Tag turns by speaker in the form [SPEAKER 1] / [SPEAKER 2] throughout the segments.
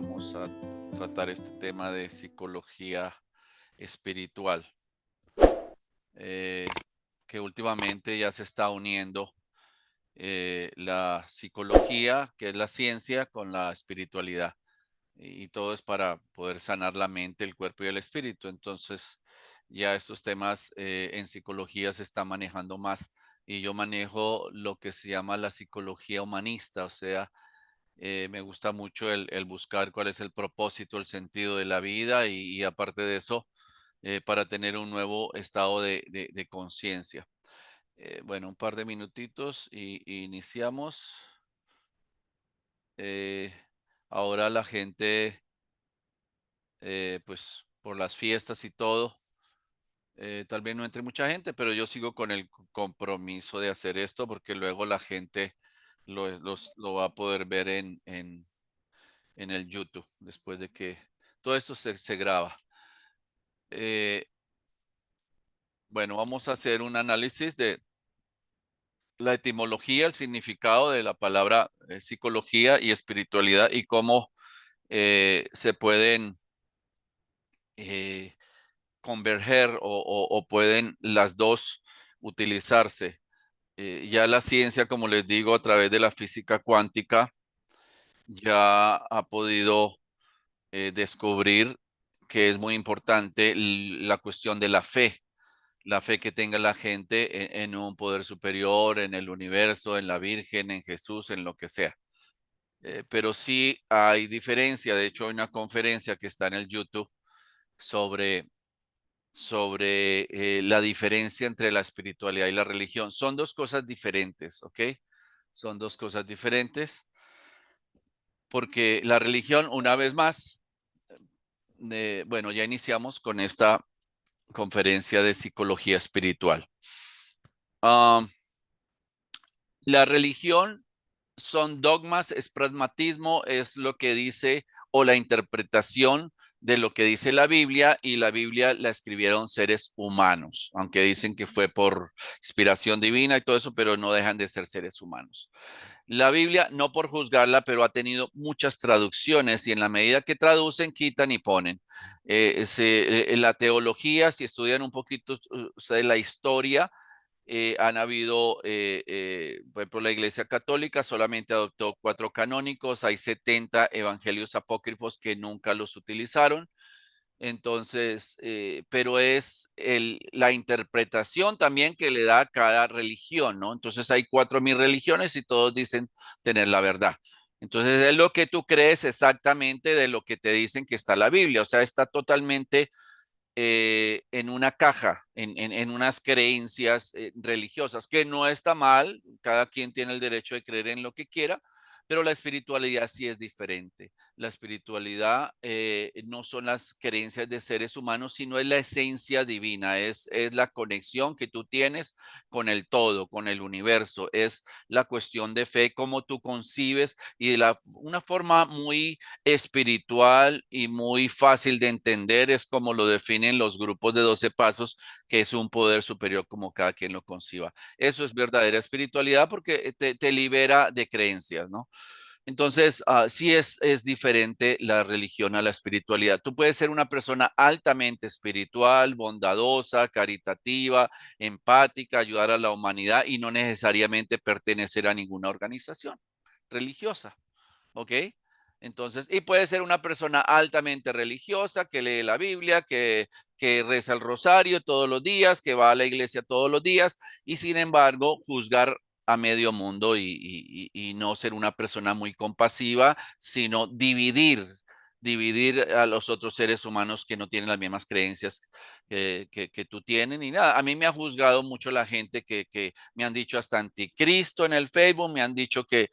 [SPEAKER 1] vamos a tratar este tema de psicología espiritual, eh, que últimamente ya se está uniendo la psicología, que es la ciencia, con la espiritualidad. Y todo es para poder sanar la mente, el cuerpo y el espíritu. Entonces, ya estos temas en psicología se están manejando más. Y yo manejo lo que se llama la psicología humanista, o sea, me gusta mucho el buscar cuál es el propósito, el sentido de la vida y aparte de eso, para tener un nuevo estado de conciencia. Bueno, un par de minutitos y iniciamos. Eh, Ahora la gente, pues por las fiestas y todo, tal vez no entre mucha gente, pero yo sigo con el compromiso de hacer esto porque luego la gente lo va a poder ver en el YouTube, después de que todo esto se graba. Eh, bueno, vamos a hacer un análisis de la etimología, el significado de la palabra psicología y espiritualidad y cómo se pueden eh, converger o pueden las dos utilizarse. Ya la ciencia, como les digo, a través de la física cuántica, ya ha podido descubrir que es muy importante la cuestión de la fe que tenga la gente en un poder superior, en el universo, en la Virgen, en Jesús, en lo que sea. Pero sí hay diferencia. De hecho, hay una conferencia que está en el YouTube sobre, sobre la diferencia entre la espiritualidad y la religión. Son dos cosas diferentes, ¿ok? Son dos cosas diferentes porque la religión, una vez más, bueno, ya iniciamos con esta conferencia de psicología espiritual. Ah, la religión son dogmas, es pragmatismo, es lo que dice o la interpretación de lo que dice la Biblia, y la Biblia la escribieron seres humanos, aunque dicen que fue por inspiración divina y todo eso, pero no dejan de ser seres humanos. La Biblia, no por juzgarla, pero ha tenido muchas traducciones y en la medida que traducen, quitan y ponen. La teología, si estudian un poquito de la historia, han habido, por ejemplo, la Iglesia Católica solamente adoptó 4 canónicos, hay 70 evangelios apócrifos que nunca los utilizaron. Entonces, pero es la interpretación también que le da a cada religión, ¿no? Entonces hay 4.000 religiones y todos dicen tener la verdad. Entonces es lo que tú crees exactamente de lo que te dicen que está la Biblia, o sea, está totalmente en una caja, en unas creencias religiosas, que no está mal, cada quien tiene el derecho de creer en lo que quiera, pero la espiritualidad sí es diferente. La espiritualidad no son las creencias de seres humanos, sino es la esencia divina, es la conexión que tú tienes con el todo, con el universo, es la cuestión de fe, cómo tú concibes y de una forma muy espiritual y muy fácil de entender, es como lo definen los grupos de 12 pasos, que es un poder superior como cada quien lo conciba. Eso es verdadera espiritualidad porque te libera de creencias, ¿no? Entonces, sí es diferente la religión a la espiritualidad. Tú puedes ser una persona altamente espiritual, bondadosa, caritativa, empática, ayudar a la humanidad y no necesariamente pertenecer a ninguna organización religiosa. ¿Ok? Entonces, y puede ser una persona altamente religiosa, que lee la Biblia, que reza el rosario todos los días, que va a la iglesia todos los días, y sin embargo, juzgar a medio mundo y no ser una persona muy compasiva, sino dividir a los otros seres humanos que no tienen las mismas creencias que tú tienes. Y nada, a mí me ha juzgado mucho la gente que me han dicho hasta anticristo en el Facebook, me han dicho que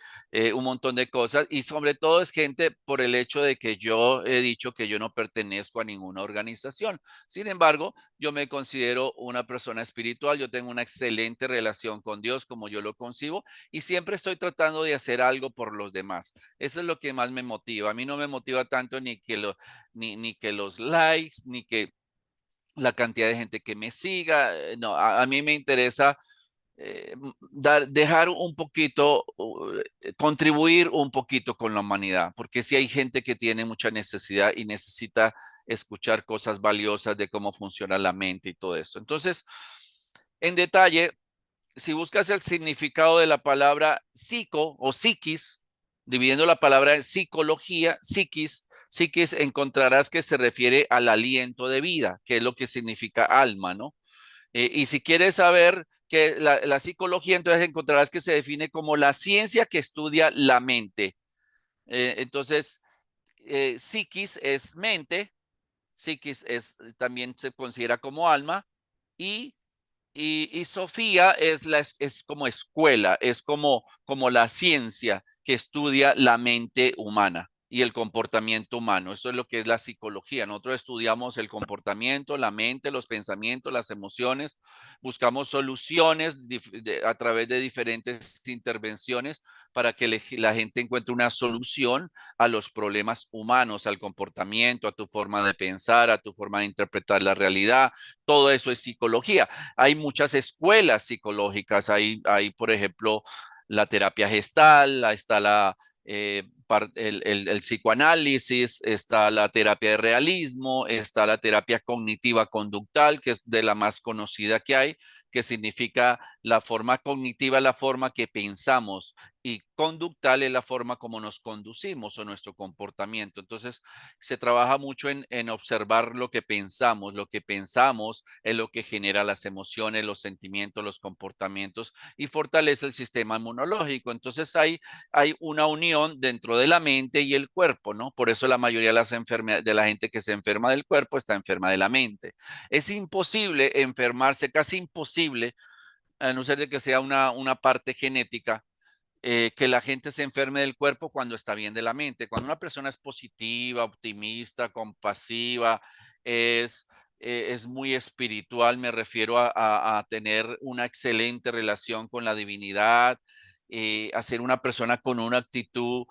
[SPEAKER 1] un montón de cosas y sobre todo es gente por el hecho de que yo he dicho que yo no pertenezco a ninguna organización. Sin embargo, yo me considero una persona espiritual, yo tengo una excelente relación con Dios como yo lo concibo y siempre estoy tratando de hacer algo por los demás. Eso es lo que más me motiva. A mí no me motiva tanto ni que los likes, ni que la cantidad de gente que me siga. No, a mí me interesa dejar un poquito, contribuir un poquito con la humanidad, porque si hay gente que tiene mucha necesidad y necesita escuchar cosas valiosas de cómo funciona la mente y todo esto. Entonces, en detalle, si buscas el significado de la palabra psico o psiquis, dividiendo la palabra en psicología, psiquis encontrarás que se refiere al aliento de vida, que es lo que significa alma, ¿no? Y si quieres saber que la psicología, entonces encontrarás que se define como la ciencia que estudia la mente. Entonces, psiquis es mente, psiquis también se considera como alma y Sofía es como escuela, es como la ciencia que estudia la mente humana y el comportamiento humano. Eso es lo que es la psicología. Nosotros estudiamos el comportamiento, la mente, los pensamientos, las emociones, buscamos soluciones a través de diferentes intervenciones para que la gente encuentre una solución a los problemas humanos, al comportamiento, a tu forma de pensar, a tu forma de interpretar la realidad. Todo eso es psicología. Hay muchas escuelas psicológicas, hay por ejemplo, la terapia gestal, está el psicoanálisis, está la terapia de realismo, está la terapia cognitiva conductal, que es de la más conocida que hay, que significa la forma cognitiva, la forma que pensamos, y conductal es la forma como nos conducimos o nuestro comportamiento. Entonces, se trabaja mucho en observar lo que pensamos es lo que genera las emociones, los sentimientos, los comportamientos y fortalece el sistema inmunológico. Entonces hay una unión dentro de la mente y el cuerpo, ¿no? Por eso la mayoría de las enfermedades, de la gente que se enferma del cuerpo está enferma de la mente. Es imposible enfermarse, casi imposible, a no ser de que sea una parte genética, que la gente se enferme del cuerpo cuando está bien de la mente. Cuando una persona es positiva, optimista, compasiva, es, es muy espiritual, me refiero a tener una excelente relación con la divinidad, a ser una persona con una actitud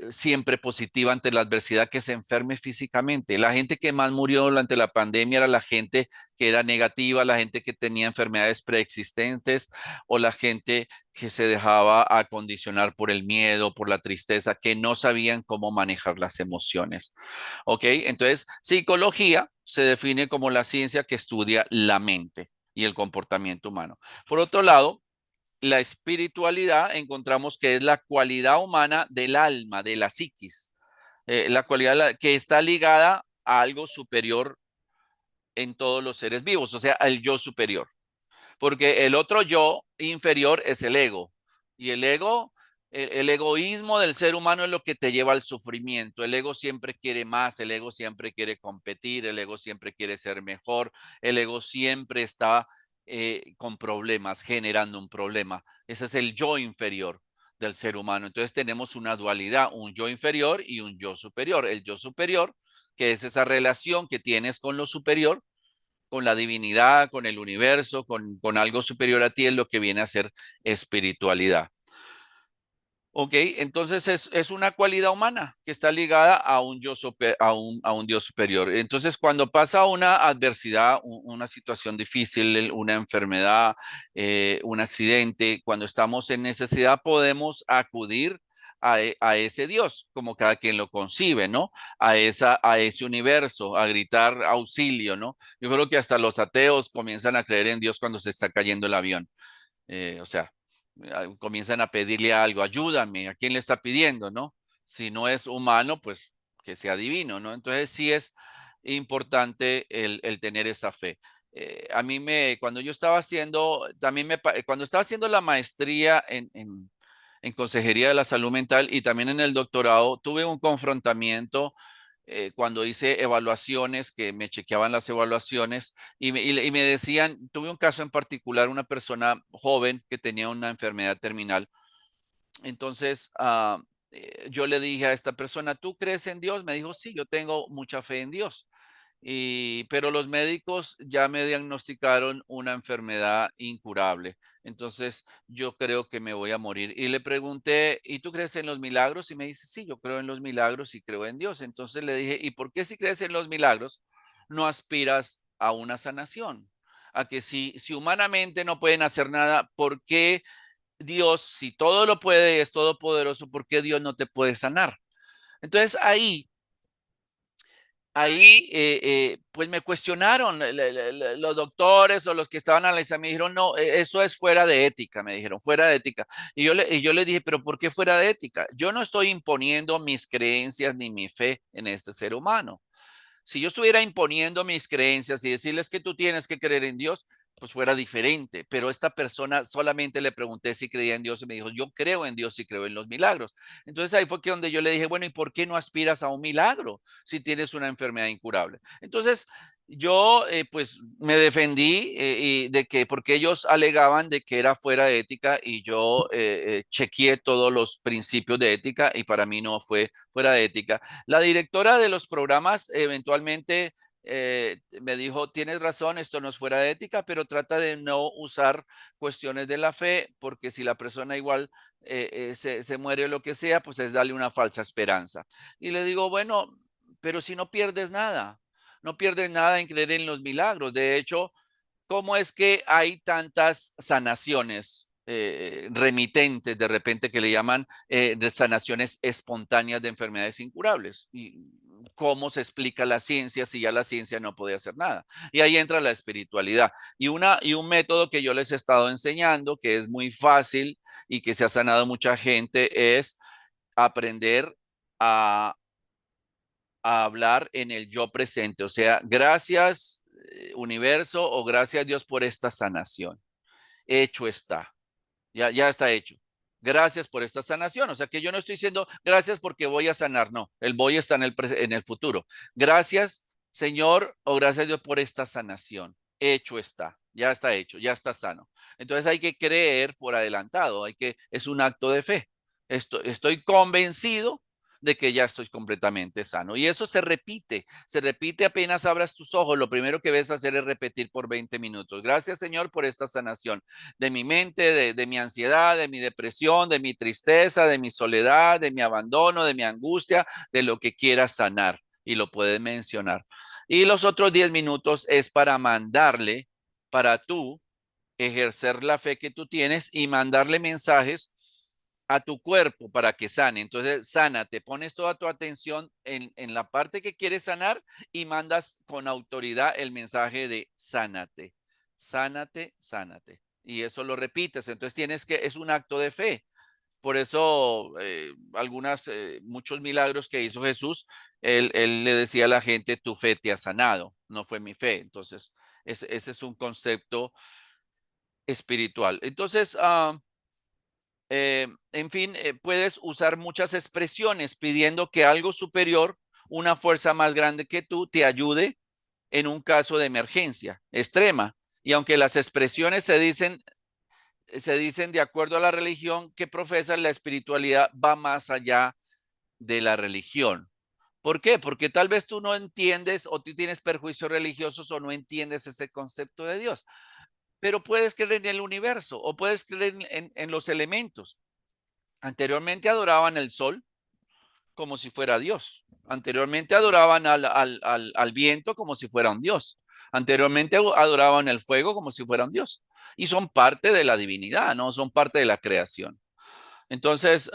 [SPEAKER 1] siempre positiva ante la adversidad, que se enferme físicamente. La gente que más murió durante la pandemia era la gente que era negativa, la gente que tenía enfermedades preexistentes o la gente que se dejaba acondicionar por el miedo, por la tristeza, que no sabían cómo manejar las emociones. ¿Ok? Entonces, psicología se define como la ciencia que estudia la mente y el comportamiento humano. Por otro lado, la espiritualidad encontramos que es la cualidad humana del alma, de la psiquis, la cualidad que está ligada a algo superior en todos los seres vivos, o sea, al yo superior, porque el otro yo inferior es el ego. Y el ego, el egoísmo del ser humano es lo que te lleva al sufrimiento. El ego siempre quiere más, el ego siempre quiere competir, el ego siempre quiere ser mejor, el ego siempre está con problemas, generando un problema. Ese es el yo inferior del ser humano. Entonces tenemos una dualidad, un yo inferior y un yo superior. El yo superior, que es esa relación que tienes con lo superior, con la divinidad, con el universo, con algo superior a ti, es lo que viene a ser espiritualidad. Ok, entonces es una cualidad humana que está ligada a un, yo super, a un Dios superior. Entonces, cuando pasa una adversidad, una situación difícil, una enfermedad, un accidente, cuando estamos en necesidad, podemos acudir a ese Dios, como cada quien lo concibe, ¿no? A ese universo, a gritar auxilio, ¿no? Yo creo que hasta los ateos comienzan a creer en Dios cuando se está cayendo el avión. O sea, comienzan a pedirle algo, ayúdame, ¿a quién le está pidiendo, no? Si no es humano, pues que sea divino, ¿no? Entonces sí es importante el tener esa fe. Cuando yo estaba haciendo, cuando estaba haciendo la maestría en Consejería de la Salud Mental y también en el doctorado, tuve un confrontamiento cuando hice evaluaciones, que me chequeaban las evaluaciones y me decían, tuve un caso en particular, una persona joven que tenía una enfermedad terminal. Entonces, yo le dije a esta persona, ¿tú crees en Dios? Me dijo, sí, yo tengo mucha fe en Dios. Pero los médicos ya me diagnosticaron una enfermedad incurable. Entonces, yo creo que me voy a morir. Y le pregunté, ¿y tú crees en los milagros? Y me dice, sí, yo creo en los milagros y creo en Dios. Entonces le dije, ¿y por qué si crees en los milagros no aspiras a una sanación? a que si humanamente no pueden hacer nada, ¿por qué Dios, si todo lo puede, es todopoderoso, por qué Dios no te puede sanar? Entonces ahí pues me cuestionaron los doctores o los que estaban analizando, me dijeron, no, eso es fuera de ética, me dijeron, fuera de ética. Y yo le dije, pero ¿por qué fuera de ética? Yo no estoy imponiendo mis creencias ni mi fe en este ser humano. Si yo estuviera imponiendo mis creencias y decirles que tú tienes que creer en Dios, pues fuera diferente. Pero esta persona solamente le pregunté si creía en Dios y me dijo, yo creo en Dios y creo en los milagros. Entonces ahí fue que donde yo le dije, bueno, ¿y por qué no aspiras a un milagro si tienes una enfermedad incurable? Entonces yo pues me defendí y de que porque ellos alegaban de que era fuera de ética y yo chequeé todos los principios de ética y para mí no fue fuera de ética. La directora de los programas eventualmente me dijo, tienes razón, esto no es fuera de ética, pero trata de no usar cuestiones de la fe, porque si la persona igual se muere o lo que sea, pues es darle una falsa esperanza. Y le digo, bueno, pero si no pierdes nada, no pierdes nada en creer en los milagros. De hecho, ¿cómo es que hay tantas sanaciones remitentes de repente que le llaman de sanaciones espontáneas de enfermedades incurables? ¿Y cómo se explica la ciencia si ya la ciencia no puede hacer nada? Y ahí entra la espiritualidad. Y un método que yo les he estado enseñando, que es muy fácil y que se ha sanado mucha gente, es aprender a hablar en el yo presente. O sea, gracias universo o gracias Dios por esta sanación. Hecho está. Ya está hecho. Gracias por esta sanación. O sea que yo no estoy diciendo gracias porque voy a sanar. No, el voy está en el futuro. Gracias Señor o gracias Dios por esta sanación. Hecho está. Ya está hecho, ya está sano. Entonces hay que creer por adelantado. Es un acto de fe. Estoy convencido de que ya estoy completamente sano. Y eso se repite apenas abras tus ojos. Lo primero que ves hacer es repetir por 20 minutos. Gracias Señor por esta sanación de mi mente, de mi ansiedad, de mi depresión, de mi tristeza, de mi soledad, de mi abandono, de mi angustia, de lo que quieras sanar. Y lo puedes mencionar. Y los otros 10 minutos es para mandarle, para tú ejercer la fe que tú tienes y mandarle mensajes a tu cuerpo para que sane. Entonces, sánate, pones toda tu atención en la parte que quieres sanar y mandas con autoridad el mensaje de sánate, sánate, sánate. Y eso lo repites. Entonces, es un acto de fe. Por eso, muchos milagros que hizo Jesús, él le decía a la gente, tu fe te ha sanado, no fue mi fe. Entonces, ese es un concepto espiritual. Entonces, en fin, puedes usar muchas expresiones pidiendo que algo superior, una fuerza más grande que tú, te ayude en un caso de emergencia extrema. Y aunque las expresiones se dicen de acuerdo a la religión que profesas, la espiritualidad va más allá de la religión. ¿Por qué? Porque tal vez tú no entiendes o tú tienes perjuicios religiosos o no entiendes ese concepto de Dios, pero puedes creer en el universo o puedes creer en los elementos. Anteriormente adoraban el sol como si fuera Dios. Anteriormente adoraban al viento como si fuera un Dios. Anteriormente adoraban el fuego como si fuera un Dios. Y son parte de la divinidad, ¿no? Son parte de la creación. Entonces,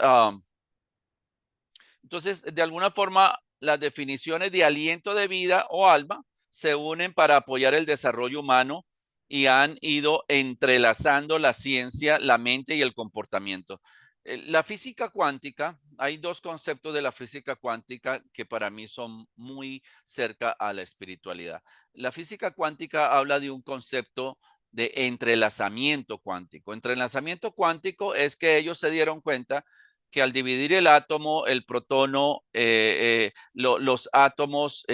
[SPEAKER 1] de alguna forma, las definiciones de aliento de vida o alma se unen para apoyar el desarrollo humano y han ido entrelazando la ciencia, la mente y el comportamiento. La física cuántica, hay dos conceptos de la física cuántica que para mí son muy cerca a la espiritualidad. La física cuántica habla de un concepto de entrelazamiento cuántico. Entrelazamiento cuántico es que ellos se dieron cuenta que al dividir el átomo, el protono, los átomos,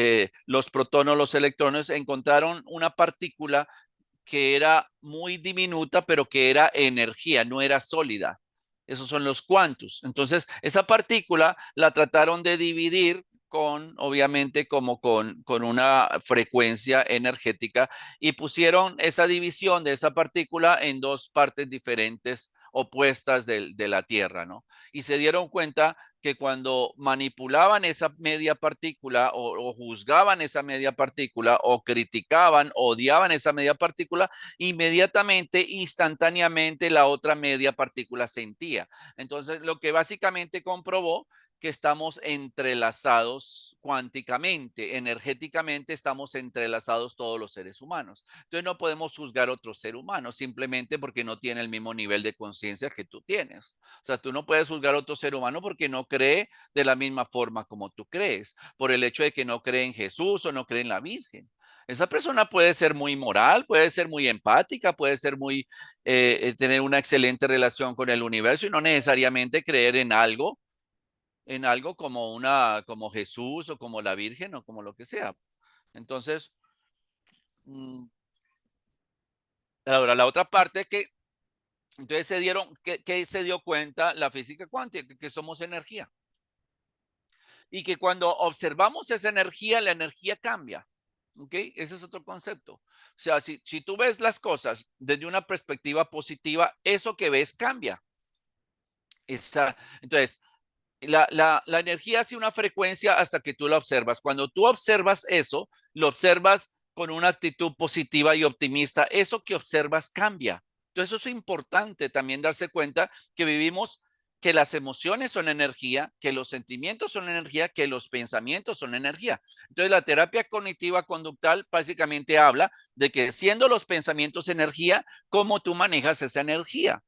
[SPEAKER 1] los protonos, los electrones, encontraron una partícula que era muy diminuta, pero que era energía, no era sólida. Esos son los cuantos. Entonces, esa partícula la trataron de dividir obviamente, como con una frecuencia energética y pusieron esa división de esa partícula en dos partes diferentes opuestas de la Tierra, ¿no? Y se dieron cuenta que cuando manipulaban esa media partícula o juzgaban esa media partícula o criticaban, odiaban esa media partícula, inmediatamente, instantáneamente la otra media partícula sentía. Entonces, lo que básicamente comprobó que estamos entrelazados cuánticamente, energéticamente estamos entrelazados todos los seres humanos. Entonces no podemos juzgar a otro ser humano simplemente porque no tiene el mismo nivel de conciencia que tú tienes. O sea, tú no puedes juzgar a otro ser humano porque no cree de la misma forma como tú crees, por el hecho de que no cree en Jesús o no cree en la Virgen. Esa persona puede ser muy moral, puede ser muy empática, puede ser muy, tener una excelente relación con el universo y no necesariamente creer en algo como como Jesús o como la Virgen o como lo que sea. Entonces, mm, ahora la otra parte es que entonces que se dio cuenta la física cuántica, que somos energía y que cuando observamos esa energía, la energía cambia. ¿Ok? Ese es otro concepto. O sea, si tú ves las cosas desde una perspectiva positiva, eso que ves cambia. Entonces, la energía hace una frecuencia hasta que tú la observas. Cuando tú observas eso, lo observas con una actitud positiva y optimista. Eso que observas cambia. Entonces, eso es importante también darse cuenta que vivimos, que las emociones son energía, que los sentimientos son energía, que los pensamientos son energía. Entonces, la terapia cognitiva conductual básicamente habla de que siendo los pensamientos energía, cómo tú manejas esa energía.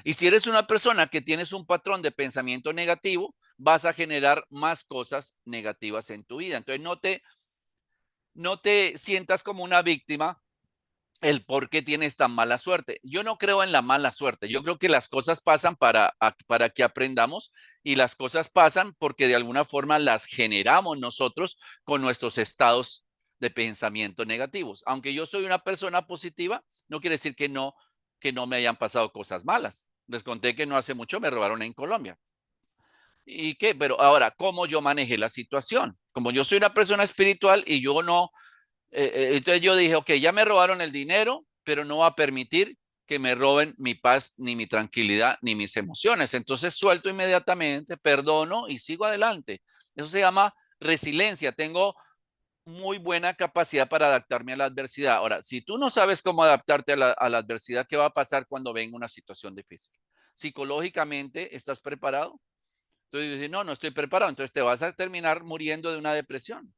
[SPEAKER 1] Y si eres una persona que tienes un patrón de pensamiento negativo, vas a generar más cosas negativas en tu vida. Entonces, no te sientas como una víctima el por qué tienes tan mala suerte. Yo no creo en la mala suerte. Yo creo que las cosas pasan para que aprendamos y las cosas pasan porque de alguna forma las generamos nosotros con nuestros estados de pensamiento negativos. Aunque yo soy una persona positiva, no quiere decir que no me hayan pasado cosas malas. Les conté que no hace mucho me robaron en Colombia. ¿Y qué? Pero ahora, ¿cómo yo manejé la situación? Como yo soy una persona espiritual y yo no, entonces yo dije, ok, ya me robaron el dinero, pero no va a permitir que me roben mi paz, ni mi tranquilidad, ni mis emociones. Entonces suelto inmediatamente, perdono y sigo adelante. Eso se llama resiliencia. Tengo muy buena capacidad para adaptarme a la adversidad. Ahora, si tú no sabes cómo adaptarte a la adversidad, ¿qué va a pasar cuando venga una situación difícil? Psicológicamente, ¿estás preparado? Entonces dices, no, no estoy preparado. Entonces te vas a terminar muriendo de una depresión.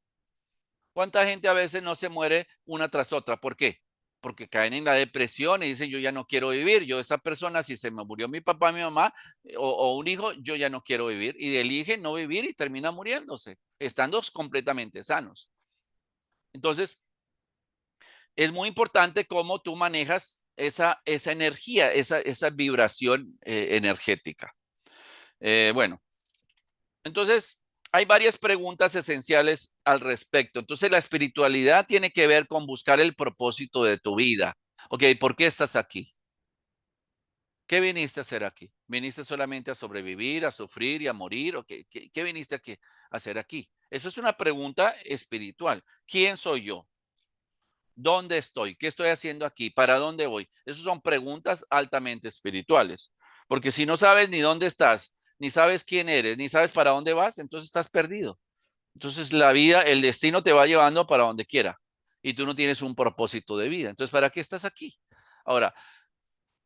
[SPEAKER 1] ¿Cuánta gente a veces no se muere una tras otra? ¿Por qué? Porque caen en la depresión y dicen, yo ya no quiero vivir. Yo, esa persona, si se me murió mi papá, mi mamá o un hijo, yo ya no quiero vivir. Y elige no vivir y termina muriéndose, estando completamente sanos. Entonces, es muy importante cómo tú manejas esa energía, esa vibración energética. Bueno, entonces, hay varias preguntas esenciales al respecto. Entonces, la espiritualidad tiene que ver con buscar el propósito de tu vida. Ok, ¿por qué estás aquí? ¿Qué viniste a hacer aquí? ¿Viniste solamente a sobrevivir, a sufrir y a morir? ¿O qué viniste a hacer aquí? Eso es una pregunta espiritual. ¿Quién soy yo? ¿Dónde estoy? ¿Qué estoy haciendo aquí? ¿Para dónde voy? Esas son preguntas altamente espirituales. Porque si no sabes ni dónde estás, ni sabes quién eres, ni sabes para dónde vas, entonces estás perdido. Entonces la vida, el destino te va llevando para donde quiera y tú no tienes un propósito de vida. Entonces, ¿para qué estás aquí? Ahora,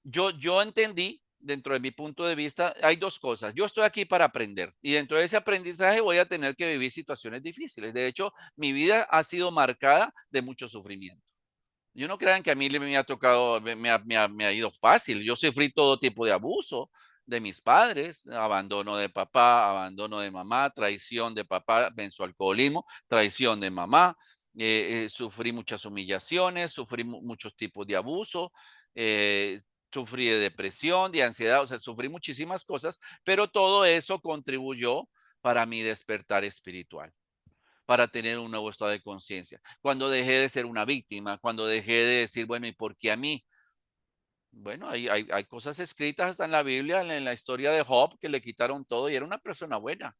[SPEAKER 1] yo entendí, dentro de mi punto de vista, hay dos cosas. Yo estoy aquí para aprender y dentro de ese aprendizaje voy a tener que vivir situaciones difíciles. De hecho, mi vida ha sido marcada de mucho sufrimiento. Yo no crean que a mí me ha tocado, me ha ido fácil. Yo sufrí todo tipo de abuso de mis padres, abandono de papá, abandono de mamá, traición de papá en su alcoholismo, traición de mamá. Sufrí muchas humillaciones, sufrí muchos tipos de abuso, eh, sufrí de depresión, de ansiedad, o sea, sufrí muchísimas cosas, pero todo eso contribuyó para mi despertar espiritual, para tener un nuevo estado de conciencia. Cuando dejé de ser una víctima, cuando dejé de decir, bueno, ¿y por qué a mí? Bueno, hay cosas escritas hasta en la Biblia, en la historia de Job, que le quitaron todo y era una persona buena.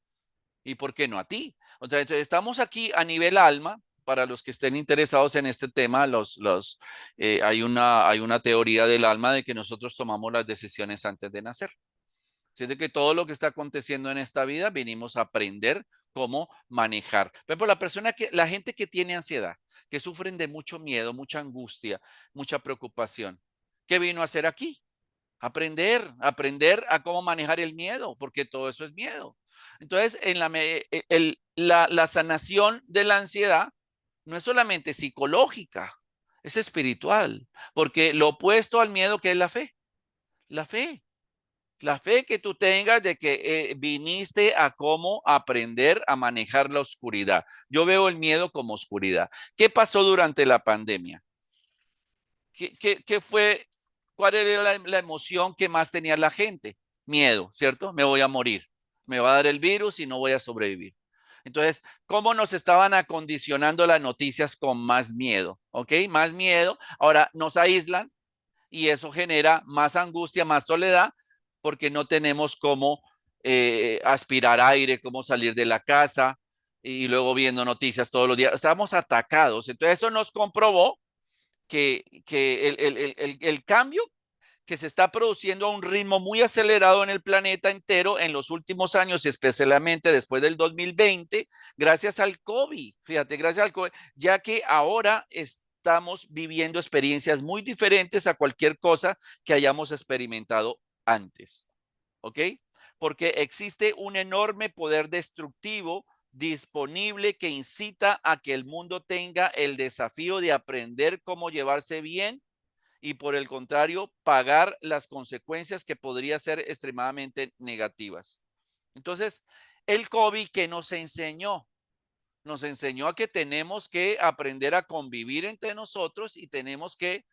[SPEAKER 1] ¿Y por qué no a ti? O sea, entonces estamos aquí a nivel alma, para los que estén interesados en este tema, hay una teoría del alma de que nosotros tomamos las decisiones antes de nacer. Así de que todo lo que está aconteciendo en esta vida vinimos a aprender cómo manejar. Por ejemplo, la gente que tiene ansiedad, que sufren de mucho miedo, mucha angustia, mucha preocupación, ¿qué vino a hacer aquí? Aprender a cómo manejar el miedo, porque todo eso es miedo. Entonces, la sanación de la ansiedad no es solamente psicológica, es espiritual, porque lo opuesto al miedo, ¿qué es la fe? La fe. La fe que tú tengas de que viniste a cómo aprender a manejar la oscuridad. Yo veo el miedo como oscuridad. ¿Qué pasó durante la pandemia? ¿Qué fue? ¿Cuál era la emoción que más tenía la gente? Miedo, ¿cierto? Me voy a morir. Me va a dar el virus y no voy a sobrevivir. Entonces, ¿cómo nos estaban acondicionando las noticias con más miedo? ¿Ok? Más miedo. Ahora nos aíslan y eso genera más angustia, más soledad, porque no tenemos cómo aspirar aire, cómo salir de la casa y luego viendo noticias todos los días. Estamos atacados. Entonces, eso nos comprobó que el cambio que se está produciendo a un ritmo muy acelerado en el planeta entero en los últimos años, y especialmente después del 2020, gracias al COVID, fíjate, gracias al COVID, ya que ahora estamos viviendo experiencias muy diferentes a cualquier cosa que hayamos experimentado antes, ¿ok? Porque existe un enorme poder destructivo disponible que incita a que el mundo tenga el desafío de aprender cómo llevarse bien y por el contrario, pagar las consecuencias que podría ser extremadamente negativas. Entonces, el COVID que nos enseñó a que tenemos que aprender a convivir entre nosotros y tenemos que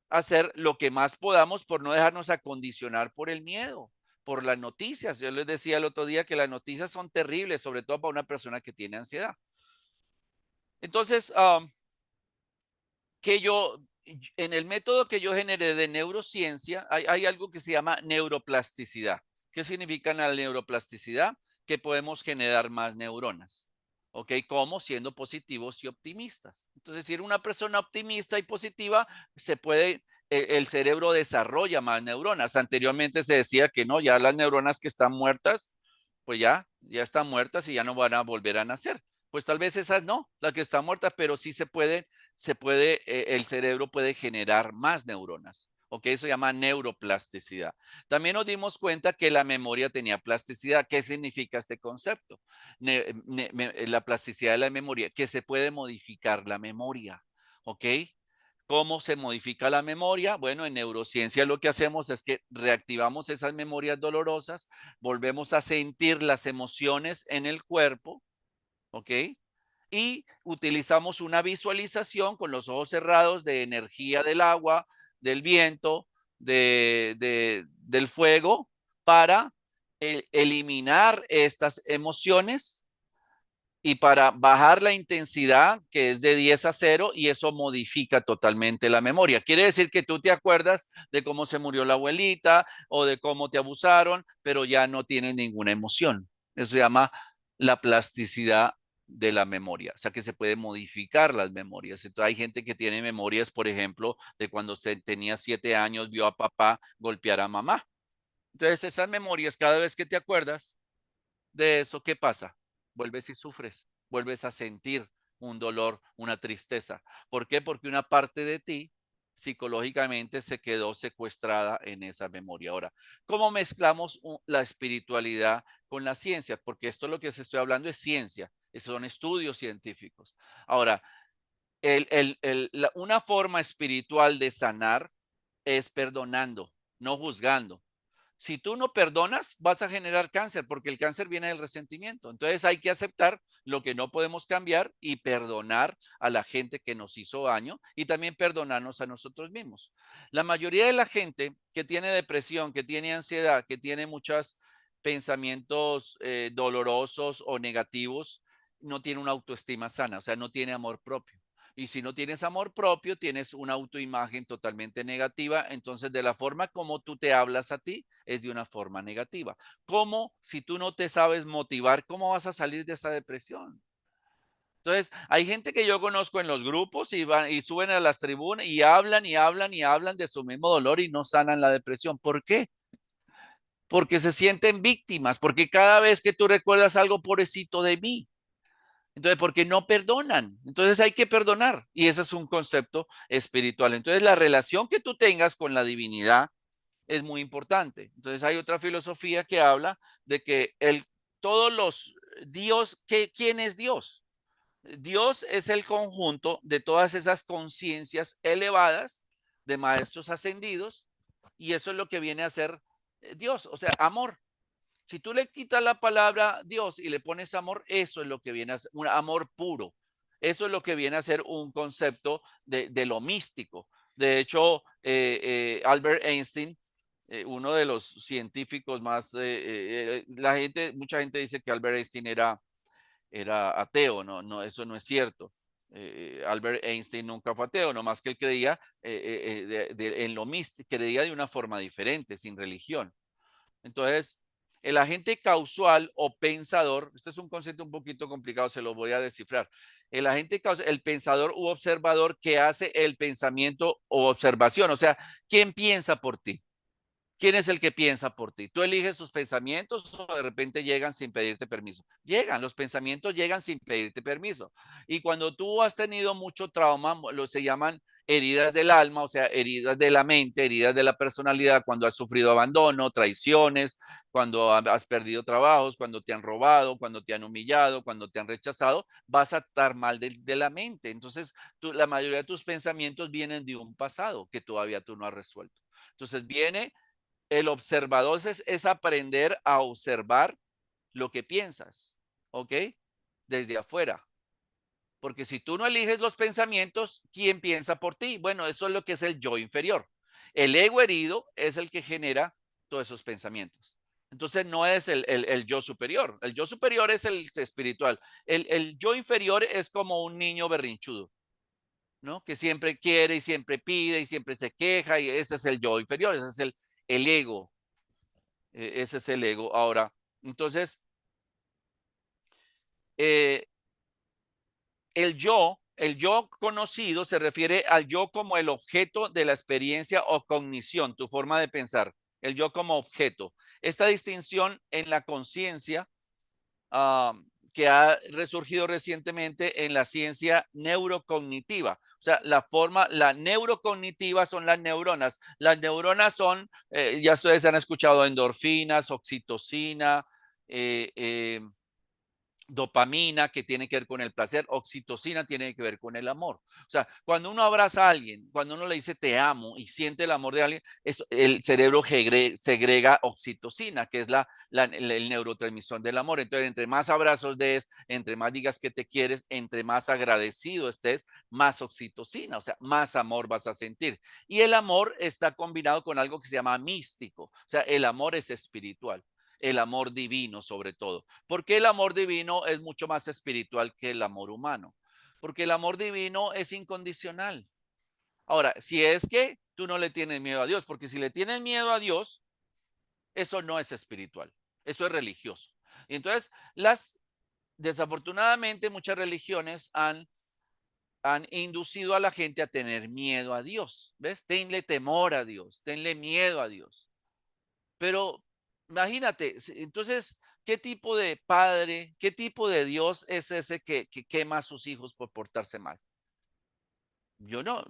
[SPEAKER 1] hacer lo que más podamos por no dejarnos acondicionar por el miedo, por las noticias. Yo les decía el otro día que las noticias son terribles, sobre todo para una persona que tiene ansiedad. Entonces, que yo, en el método que yo generé de neurociencia, hay algo que se llama neuroplasticidad. ¿Qué significa la neuroplasticidad? Que podemos generar más neuronas. ¿Ok? ¿Cómo? Siendo positivos y optimistas. Entonces, si eres una persona optimista y positiva, el cerebro desarrolla más neuronas. Anteriormente se decía que no, ya las neuronas que están muertas, pues ya están muertas y ya no van a volver a nacer. Pues tal vez esas no, las que están muertas, pero sí el cerebro puede generar más neuronas. Ok, eso se llama neuroplasticidad. También nos dimos cuenta que la memoria tenía plasticidad. ¿Qué significa este concepto? La plasticidad de la memoria, que se puede modificar la memoria. ¿Ok? ¿Cómo se modifica la memoria? Bueno, en neurociencia lo que hacemos es que reactivamos esas memorias dolorosas, volvemos a sentir las emociones en el cuerpo, ¿ok? Y utilizamos una visualización con los ojos cerrados de energía del agua, del viento, del fuego, para eliminar estas emociones y para bajar la intensidad, que es de 10 a 0, y eso modifica totalmente la memoria. Quiere decir que tú te acuerdas de cómo se murió la abuelita o de cómo te abusaron, pero ya no tienes ninguna emoción. Eso se llama la plasticidad de la memoria, o sea que se puede modificar las memorias. Entonces hay gente que tiene memorias, por ejemplo, de cuando se tenía 7 años, vio a papá golpear a mamá. Entonces esas memorias, cada vez que te acuerdas, de eso, ¿qué pasa? Vuelves y sufres, vuelves a sentir un dolor, una tristeza. ¿Por qué? Porque una parte de ti psicológicamente se quedó secuestrada en esa memoria. Ahora, ¿cómo mezclamos la espiritualidad con la ciencia? Porque esto lo que se estoy hablando es ciencia, son estudios científicos. Ahora, una forma espiritual de sanar es perdonando, no juzgando. Si tú no perdonas, vas a generar cáncer, porque el cáncer viene del resentimiento. Entonces hay que aceptar lo que no podemos cambiar y perdonar a la gente que nos hizo daño y también perdonarnos a nosotros mismos. La mayoría de la gente que tiene depresión, que tiene ansiedad, que tiene muchos pensamientos dolorosos o negativos, no tiene una autoestima sana, o sea, no tiene amor propio. Y si no tienes amor propio, tienes una autoimagen totalmente negativa. Entonces, de la forma como tú te hablas a ti, es de una forma negativa. ¿Cómo, si tú no te sabes motivar, cómo vas a salir de esa depresión? Entonces, hay gente que yo conozco en los grupos y van y suben a las tribunas y hablan y hablan y hablan de su mismo dolor y no sanan la depresión. ¿Por qué? Porque se sienten víctimas, porque cada vez que tú recuerdas algo, pobrecito de mí. Entonces, porque no perdonan. Entonces hay que perdonar. Y ese es un concepto espiritual. Entonces, la relación que tú tengas con la divinidad es muy importante. Entonces, hay otra filosofía que habla de que todos los Dios, ¿quién es Dios? Dios es el conjunto de todas esas conciencias elevadas de maestros ascendidos y eso es lo que viene a ser Dios, o sea, amor. Si tú le quitas la palabra Dios y le pones amor, eso es lo que viene a ser un amor puro. Eso es lo que viene a ser un concepto de lo místico. De hecho, Albert Einstein, uno de los científicos más, mucha gente dice que Albert Einstein era ateo, no, no, eso no es cierto. Albert Einstein nunca fue ateo, nomás que él creía en lo místico, creía de una forma diferente, sin religión. Entonces, el agente causal o pensador, este es un concepto un poquito complicado, se lo voy a descifrar. El agente causal, el pensador u observador que hace el pensamiento o observación, o sea, ¿quién piensa por ti? ¿Quién es el que piensa por ti? ¿Tú eliges tus pensamientos o de repente llegan sin pedirte permiso? Llegan, los pensamientos llegan sin pedirte permiso. Y cuando tú has tenido mucho trauma, lo se llaman heridas del alma, o sea, heridas de la mente, heridas de la personalidad, cuando has sufrido abandono, traiciones, cuando has perdido trabajos, cuando te han robado, cuando te han humillado, cuando te han rechazado, vas a estar mal de la mente. Entonces, la mayoría de tus pensamientos vienen de un pasado que todavía tú no has resuelto. Entonces, viene el observador es aprender a observar lo que piensas, ¿ok? Desde afuera. Porque si tú no eliges los pensamientos, ¿quién piensa por ti? Bueno, eso es lo que es el yo inferior. El ego herido es el que genera todos esos pensamientos. Entonces no es el yo superior. El yo superior es el espiritual. El yo inferior es como un niño berrinchudo, ¿no? Que siempre quiere y siempre pide y siempre se queja y ese es el yo inferior, ese es el ego. Ese es el ego. Ahora, entonces, eh, el yo conocido se refiere al yo como el objeto de la experiencia o cognición, tu forma de pensar, el yo como objeto. Esta distinción en la conciencia que ha resurgido recientemente en la ciencia neurocognitiva. O sea, la neurocognitiva son las neuronas. Las neuronas son, ya ustedes han escuchado endorfinas, oxitocina, eh, eh, dopamina que tiene que ver con el placer, oxitocina tiene que ver con el amor. O sea, cuando uno abraza a alguien, cuando uno le dice te amo y siente el amor de alguien, el cerebro segrega oxitocina, que es el neurotransmisor del amor. Entonces, entre más abrazos des, entre más digas que te quieres, entre más agradecido estés, más oxitocina, o sea, más amor vas a sentir. Y el amor está combinado con algo que se llama místico, o sea, el amor es espiritual, el amor divino sobre todo. ¿Por qué el amor divino es mucho más espiritual que el amor humano? Porque el amor divino es incondicional. Ahora, si es que tú no le tienes miedo a Dios, porque si le tienes miedo a Dios, eso no es espiritual, eso es religioso. Y entonces, desafortunadamente, muchas religiones han inducido a la gente a tener miedo a Dios. ¿Ves? Tenle temor a Dios, tenle miedo a Dios. Pero imagínate, entonces, ¿qué tipo de padre, qué tipo de Dios es ese que quema a sus hijos por portarse mal? Yo no,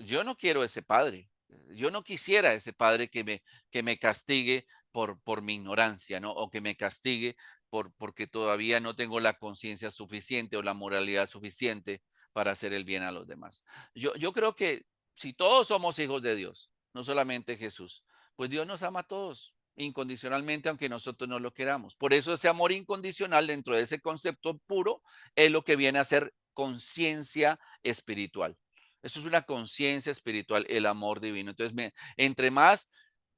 [SPEAKER 1] yo no quiero ese padre. Yo no quisiera ese padre que me castigue por mi ignorancia, ¿no? O que me castigue porque todavía no tengo la conciencia suficiente o la moralidad suficiente para hacer el bien a los demás. Yo creo que si todos somos hijos de Dios, no solamente Jesús, pues Dios nos ama a todos incondicionalmente, aunque nosotros no lo queramos. Por eso ese amor incondicional dentro de ese concepto puro es lo que viene a ser conciencia espiritual. Eso es una conciencia espiritual, el amor divino. Entonces, entre más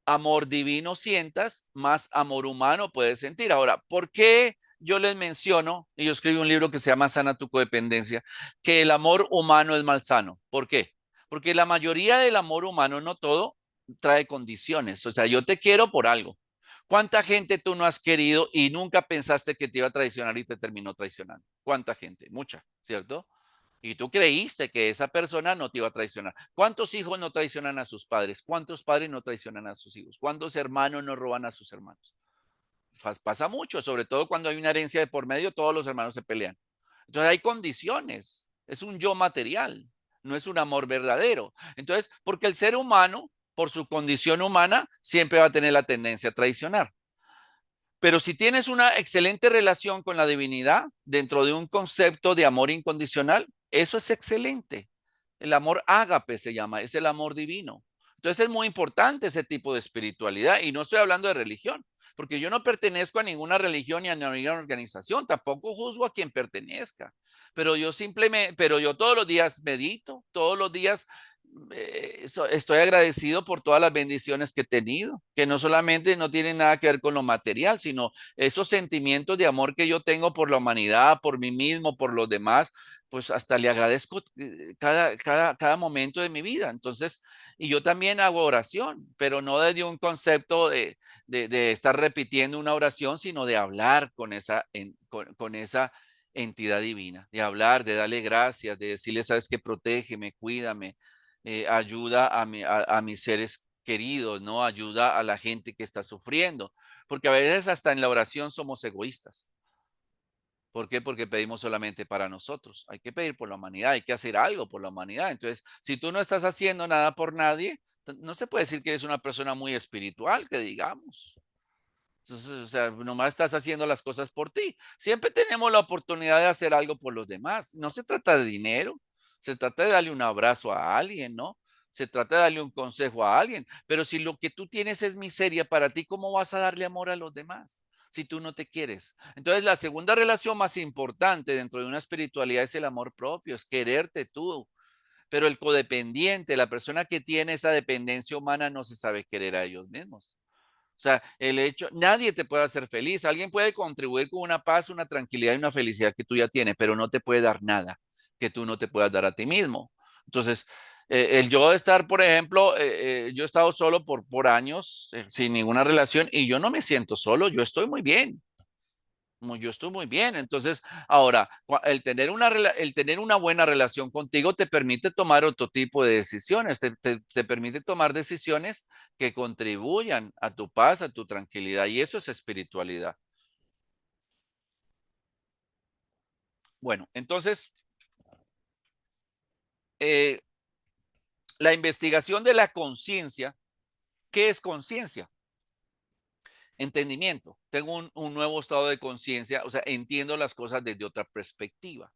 [SPEAKER 1] amor divino sientas, más amor humano puedes sentir. Ahora, ¿por qué yo les menciono, y yo escribí un libro que se llama Sana tu codependencia, que el amor humano es malsano? ¿Por qué? Porque la mayoría del amor humano, no todo, trae condiciones. O sea, yo te quiero por algo. ¿Cuánta gente tú no has querido y nunca pensaste que te iba a traicionar y te terminó traicionando? ¿Cuánta gente? Mucha, ¿cierto? Y tú creíste que esa persona no te iba a traicionar. ¿Cuántos hijos no traicionan a sus padres? ¿Cuántos padres no traicionan a sus hijos? ¿Cuántos hermanos no roban a sus hermanos? Pasa mucho, sobre todo cuando hay una herencia de por medio, todos los hermanos se pelean. Entonces hay condiciones, es un yo material, no es un amor verdadero. Entonces, porque el ser humano, por su condición humana, siempre va a tener la tendencia a traicionar. Pero si tienes una excelente relación con la divinidad dentro de un concepto de amor incondicional, eso es excelente. El amor ágape se llama, es el amor divino. Entonces es muy importante ese tipo de espiritualidad y no estoy hablando de religión, porque yo no pertenezco a ninguna religión ni a ninguna organización, tampoco juzgo a quien pertenezca, pero yo todos los días medito, todos los días estoy agradecido por todas las bendiciones que he tenido, que no solamente no tienen nada que ver con lo material, sino esos sentimientos de amor que yo tengo por la humanidad, por mí mismo, por los demás, pues hasta le agradezco cada momento de mi vida. Entonces, y yo también hago oración, pero no desde un concepto de estar repitiendo una oración, sino de hablar con esa entidad divina, de hablar, de darle gracias, de decirle, sabes que protégeme, cuídame, ayuda a mis seres queridos, ¿no? Ayuda a la gente que está sufriendo, porque a veces hasta en la oración somos egoístas. ¿Por qué? Porque pedimos solamente para nosotros. Hay que pedir por la humanidad, hay que hacer algo por la humanidad. Entonces, si tú no estás haciendo nada por nadie, no se puede decir que eres una persona muy espiritual, que digamos. Entonces, o sea, nomás estás haciendo las cosas por ti. Siempre tenemos la oportunidad de hacer algo por los demás. No se trata de dinero, se trata de darle un abrazo a alguien, ¿no? Se trata de darle un consejo a alguien. Pero si lo que tú tienes es miseria para ti, ¿cómo vas a darle amor a los demás? Si tú no te quieres. Entonces, la segunda relación más importante dentro de una espiritualidad es el amor propio, es quererte tú. Pero el codependiente, la persona que tiene esa dependencia humana, no se sabe querer a ellos mismos. O sea, el hecho, nadie te puede hacer feliz. Alguien puede contribuir con una paz, una tranquilidad y una felicidad que tú ya tienes, pero no te puede dar nada que tú no te puedas dar a ti mismo. Entonces, el yo estar, por ejemplo, yo he estado solo por años, sin ninguna relación, y yo no me siento solo, yo estoy muy bien. Yo estoy muy bien. Entonces, ahora, el tener una buena relación contigo te permite tomar otro tipo de decisiones, te permite tomar decisiones que contribuyan a tu paz, a tu tranquilidad, y eso es espiritualidad. Bueno, entonces, eh, la investigación de la conciencia, ¿qué es conciencia? Entendimiento. Tengo un nuevo estado de conciencia, o sea, entiendo las cosas desde otra perspectiva.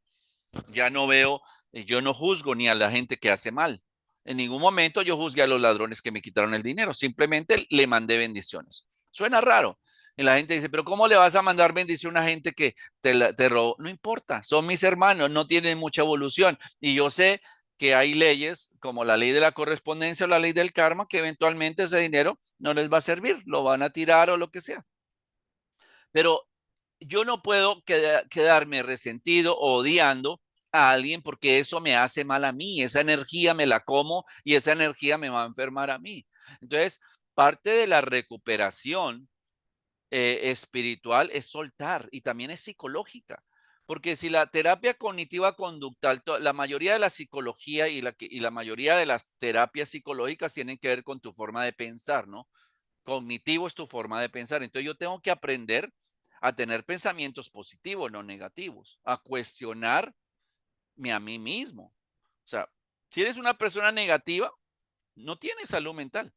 [SPEAKER 1] Ya no veo, yo no juzgo ni a la gente que hace mal. En ningún momento yo juzgué a los ladrones que me quitaron el dinero, simplemente le mandé bendiciones. Suena raro. Y la gente dice, pero ¿cómo le vas a mandar bendición a gente que te robó? No importa, son mis hermanos, no tienen mucha evolución. Y yo sé que hay leyes como la ley de la correspondencia o la ley del karma que eventualmente ese dinero no les va a servir, lo van a tirar o lo que sea. Pero yo no puedo quedarme resentido o odiando a alguien porque eso me hace mal a mí, esa energía me la como y esa energía me va a enfermar a mí. Entonces, parte de la recuperación espiritual es soltar y también es psicológica. Porque si la terapia cognitiva conductal, la mayoría de la psicología y la mayoría de las terapias psicológicas tienen que ver con tu forma de pensar, ¿no? Cognitivo es tu forma de pensar. Entonces yo tengo que aprender a tener pensamientos positivos, no negativos, a cuestionarme a mí mismo. O sea, si eres una persona negativa, no tienes salud mental,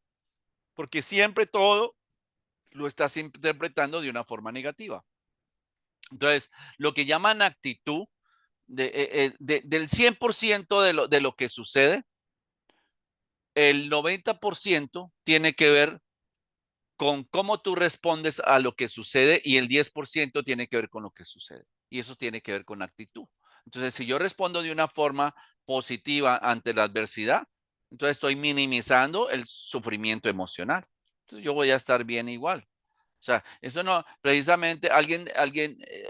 [SPEAKER 1] porque siempre todo lo estás interpretando de una forma negativa. Entonces, lo que llaman actitud, del 100% de lo que sucede, el 90% tiene que ver con cómo tú respondes a lo que sucede y el 10% tiene que ver con lo que sucede. Y eso tiene que ver con actitud. Entonces, si yo respondo de una forma positiva ante la adversidad, entonces estoy minimizando el sufrimiento emocional. Entonces, yo voy a estar bien igual. O sea, eso no, precisamente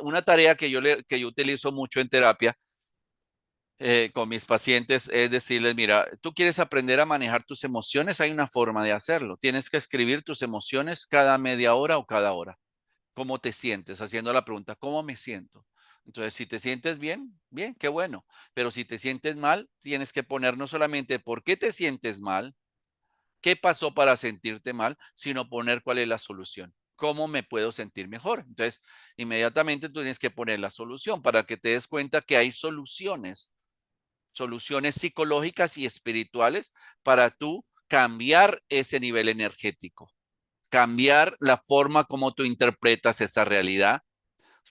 [SPEAKER 1] una tarea que yo utilizo mucho en terapia con mis pacientes es decirles, mira, tú quieres aprender a manejar tus emociones, hay una forma de hacerlo. Tienes que escribir tus emociones cada media hora o cada hora. ¿Cómo te sientes? Haciendo la pregunta, ¿cómo me siento? Entonces, si te sientes bien, bien, qué bueno. Pero si te sientes mal, tienes que poner no solamente por qué te sientes mal, qué pasó para sentirte mal, sino poner cuál es la solución. ¿Cómo me puedo sentir mejor? Entonces, inmediatamente tú tienes que poner la solución para que te des cuenta que hay soluciones, soluciones psicológicas y espirituales para tú cambiar ese nivel energético, cambiar la forma como tú interpretas esa realidad,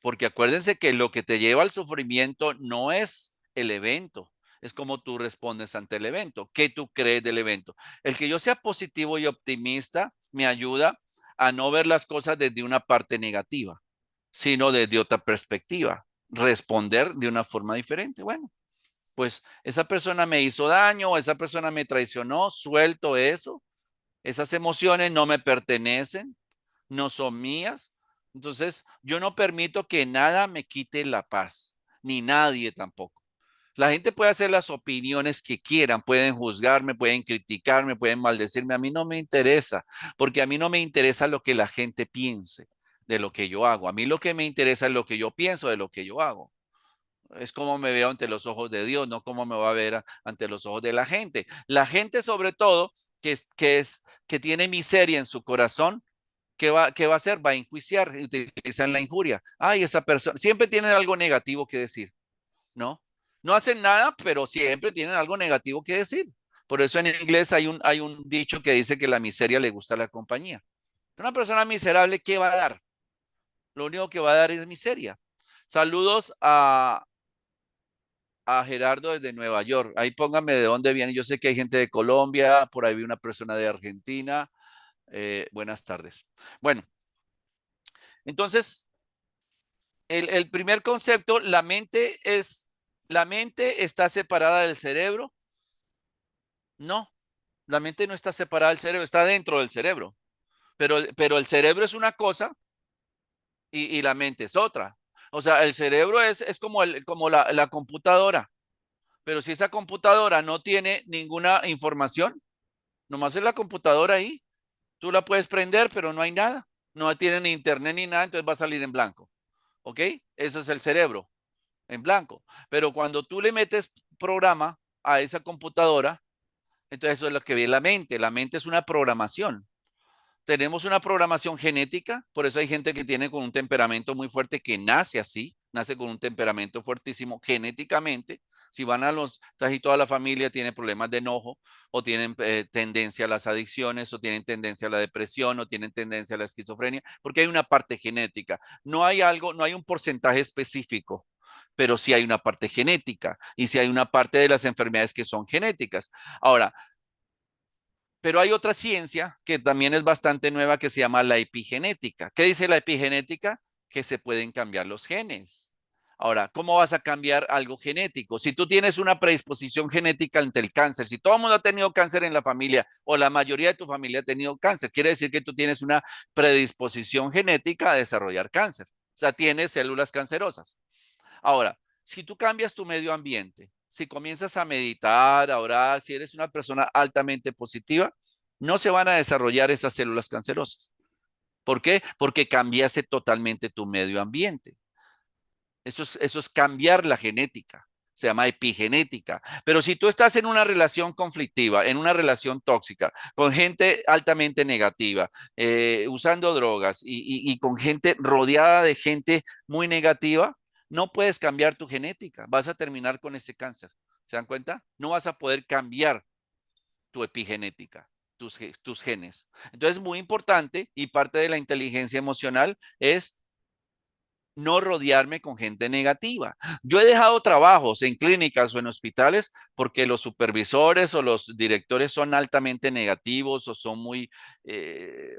[SPEAKER 1] porque acuérdense que lo que te lleva al sufrimiento no es el evento, es como tú respondes ante el evento, qué tú crees del evento. El que yo sea positivo y optimista me ayuda a no ver las cosas desde una parte negativa, sino desde otra perspectiva, responder de una forma diferente. Bueno, pues esa persona me hizo daño, esa persona me traicionó, suelto eso, esas emociones no me pertenecen, no son mías. Entonces, yo no permito que nada me quite la paz, ni nadie tampoco. La gente puede hacer las opiniones que quieran, pueden juzgarme, pueden criticarme, pueden maldecirme. A mí no me interesa, porque a mí no me interesa lo que la gente piense de lo que yo hago. A mí lo que me interesa es lo que yo pienso de lo que yo hago. Es como me veo ante los ojos de Dios, no como me va a ver ante los ojos de la gente. La gente, sobre todo, que tiene miseria en su corazón, qué va a hacer? Va a enjuiciar, utilizan la injuria. Ay, esa persona, siempre tienen algo negativo que decir, ¿no? No hacen nada, pero siempre tienen algo negativo que decir. Por eso en inglés hay un dicho que dice que la miseria le gusta a la compañía. Una persona miserable, ¿qué va a dar? Lo único que va a dar es miseria. Saludos a Gerardo desde Nueva York. Ahí póngame de dónde viene. Yo sé que hay gente de Colombia, por ahí vi una persona de Argentina. Buenas tardes. Bueno, entonces, el primer concepto, la mente está separada del cerebro. No, la mente no está separada del cerebro, está dentro del cerebro. Pero el cerebro es una cosa y la mente es otra. O sea, el cerebro es como, como la computadora. Pero si esa computadora no tiene ninguna información, nomás es la computadora ahí. Tú la puedes prender, pero no hay nada. No tiene ni internet ni nada, entonces va a salir en blanco. ¿Ok? Eso es el cerebro, en blanco. Pero cuando tú le metes programa a esa computadora, entonces eso es lo que ve la mente. La mente es una programación. Tenemos una programación genética, por eso hay gente que tiene con un temperamento muy fuerte que nace así, nace con un temperamento fuertísimo genéticamente. Si van a los, casi toda la familia tiene problemas de enojo o tienen tendencia a las adicciones o tienen tendencia a la depresión o tienen tendencia a la esquizofrenia, porque hay una parte genética. No hay algo, no hay un porcentaje específico, pero sí hay una parte genética y sí hay una parte de las enfermedades que son genéticas. Ahora, pero hay otra ciencia que también es bastante nueva que se llama la epigenética. ¿Qué dice la epigenética? Que se pueden cambiar los genes. Ahora, ¿cómo vas a cambiar algo genético? Si tú tienes una predisposición genética ante el cáncer, si todo el mundo ha tenido cáncer en la familia o la mayoría de tu familia ha tenido cáncer, quiere decir que tú tienes una predisposición genética a desarrollar cáncer. O sea, tienes células cancerosas. Ahora, si tú cambias tu medio ambiente, si comienzas a meditar, a orar, si eres una persona altamente positiva, no se van a desarrollar esas células cancerosas. ¿Por qué? Porque cambiaste totalmente tu medio ambiente. Eso es cambiar la genética. Se llama epigenética. Pero si tú estás en una relación conflictiva, en una relación tóxica, con gente altamente negativa, usando drogas y con gente rodeada de gente muy negativa, no puedes cambiar tu genética. Vas a terminar con ese cáncer. ¿Se dan cuenta? No vas a poder cambiar tu epigenética, tus genes. Entonces, muy importante y parte de la inteligencia emocional es no rodearme con gente negativa. Yo he dejado trabajos en clínicas o en hospitales porque los supervisores o los directores son altamente negativos o son muy,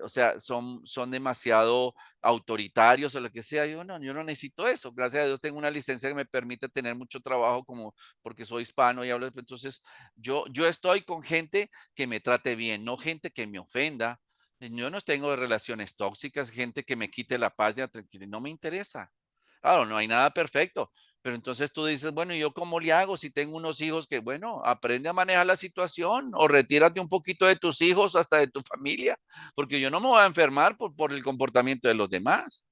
[SPEAKER 1] o sea, son demasiado autoritarios o lo que sea. Yo no necesito eso. Gracias a Dios tengo una licencia que me permite tener mucho trabajo como porque soy hispano y hablo. Entonces, yo estoy con gente que me trate bien, no gente que me ofenda. Yo no tengo relaciones tóxicas, gente que me quite la paz y la tranquilidad, no me interesa. Claro, no hay nada perfecto. Pero entonces tú dices, bueno, ¿y yo cómo le hago si tengo unos hijos que, bueno, aprende a manejar la situación o retírate un poquito de tus hijos, hasta de tu familia, porque yo no me voy a enfermar por el comportamiento de los demás.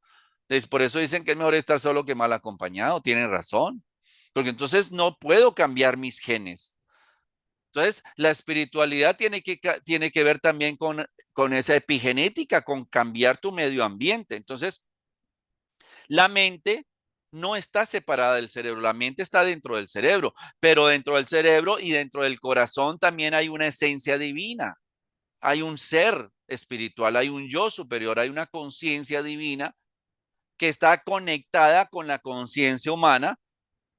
[SPEAKER 1] Por eso dicen que es mejor estar solo que mal acompañado. Tienen razón, porque entonces no puedo cambiar mis genes. Entonces, la espiritualidad tiene que ver también con esa epigenética, con cambiar tu medio ambiente. Entonces, la mente no está separada del cerebro, la mente está dentro del cerebro, pero dentro del cerebro y dentro del corazón también hay una esencia divina, hay un ser espiritual, hay un yo superior, hay una conciencia divina que está conectada con la conciencia humana,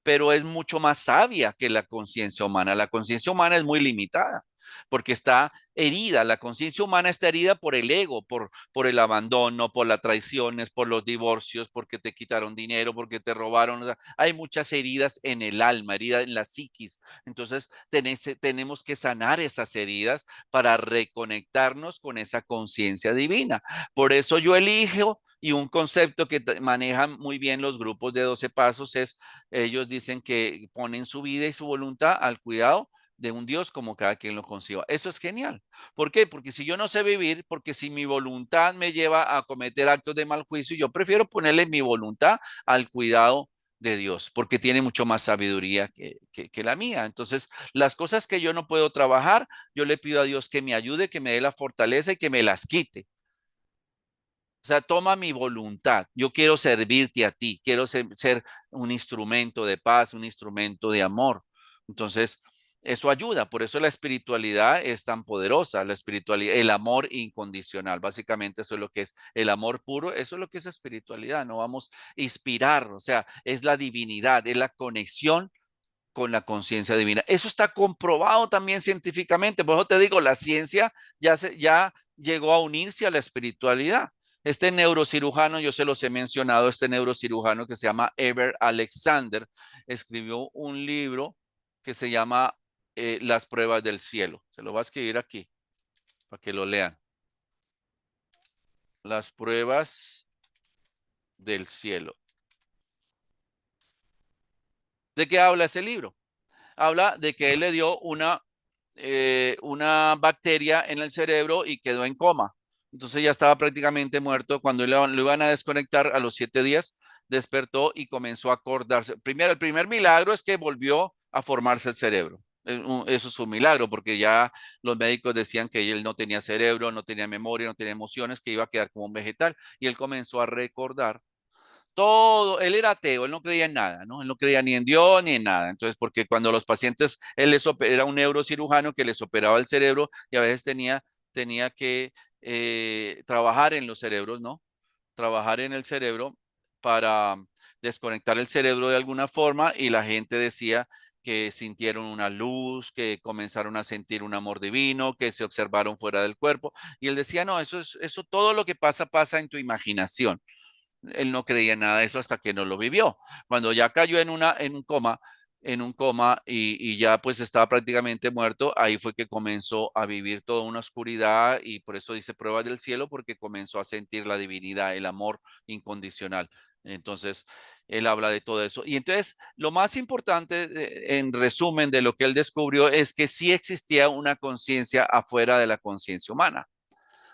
[SPEAKER 1] pero es mucho más sabia que la conciencia humana. La conciencia humana es muy limitada porque está herida. La conciencia humana está herida por el ego, por el abandono, por las traiciones, por los divorcios, porque te quitaron dinero, porque te robaron. O sea, hay muchas heridas en el alma, heridas en la psiquis. Entonces tenemos que sanar esas heridas para reconectarnos con esa conciencia divina. Por eso yo elijo, y un concepto que manejan muy bien los grupos de 12 pasos es, ellos dicen que ponen su vida y su voluntad al cuidado de un Dios como cada quien lo conciba. Eso es genial. ¿Por qué? Porque si yo no sé vivir, porque si mi voluntad me lleva a cometer actos de mal juicio, yo prefiero ponerle mi voluntad al cuidado de Dios, porque tiene mucho más sabiduría que la mía. Entonces, las cosas que yo no puedo trabajar, yo le pido a Dios que me ayude, que me dé la fortaleza y que me las quite. O sea, toma mi voluntad. Yo quiero servirte a ti. Quiero ser un instrumento de paz, un instrumento de amor. Entonces, eso ayuda. Por eso la espiritualidad es tan poderosa. La espiritualidad, el amor incondicional. Básicamente eso es lo que es el amor puro. Eso es lo que es espiritualidad. No vamos a inspirar. O sea, es la divinidad, es la conexión con la conciencia divina. Eso está comprobado también científicamente. Por eso te digo, la ciencia ya llegó a unirse a la espiritualidad. Este neurocirujano, yo se los he mencionado, este neurocirujano que se llama Ever Alexander, escribió un libro que se llama Las pruebas del cielo. Se lo voy a escribir aquí para que lo lean. Las pruebas del cielo. ¿De qué habla ese libro? Habla de que él le dio una bacteria en el cerebro y quedó en coma. Entonces ya estaba prácticamente muerto. Cuando lo iban a desconectar a los 7 días, despertó y comenzó a acordarse. Primero, el primer milagro es que volvió a formarse el cerebro. Eso es un milagro porque ya los médicos decían que él no tenía cerebro, no tenía memoria, no tenía emociones, que iba a quedar como un vegetal. Y él comenzó a recordar todo, él era ateo, él no creía en nada, ¿no? Él no creía ni en Dios ni en nada. Entonces, porque cuando los pacientes, era un neurocirujano que les operaba el cerebro y a veces tenía que trabajar en los cerebros, ¿no? Trabajar en el cerebro para desconectar el cerebro de alguna forma y la gente decía que sintieron una luz, que comenzaron a sentir un amor divino, que se observaron fuera del cuerpo. Y él decía, no, eso todo lo que pasa en tu imaginación. Él no creía en nada de eso hasta que no lo vivió. Cuando ya cayó en un coma y ya pues estaba prácticamente muerto, ahí fue que comenzó a vivir toda una oscuridad y por eso dice pruebas del cielo, porque comenzó a sentir la divinidad, el amor incondicional. Entonces, él habla de todo eso. Y entonces, lo más importante, en resumen, de lo que él descubrió es que sí existía una conciencia afuera de la conciencia humana.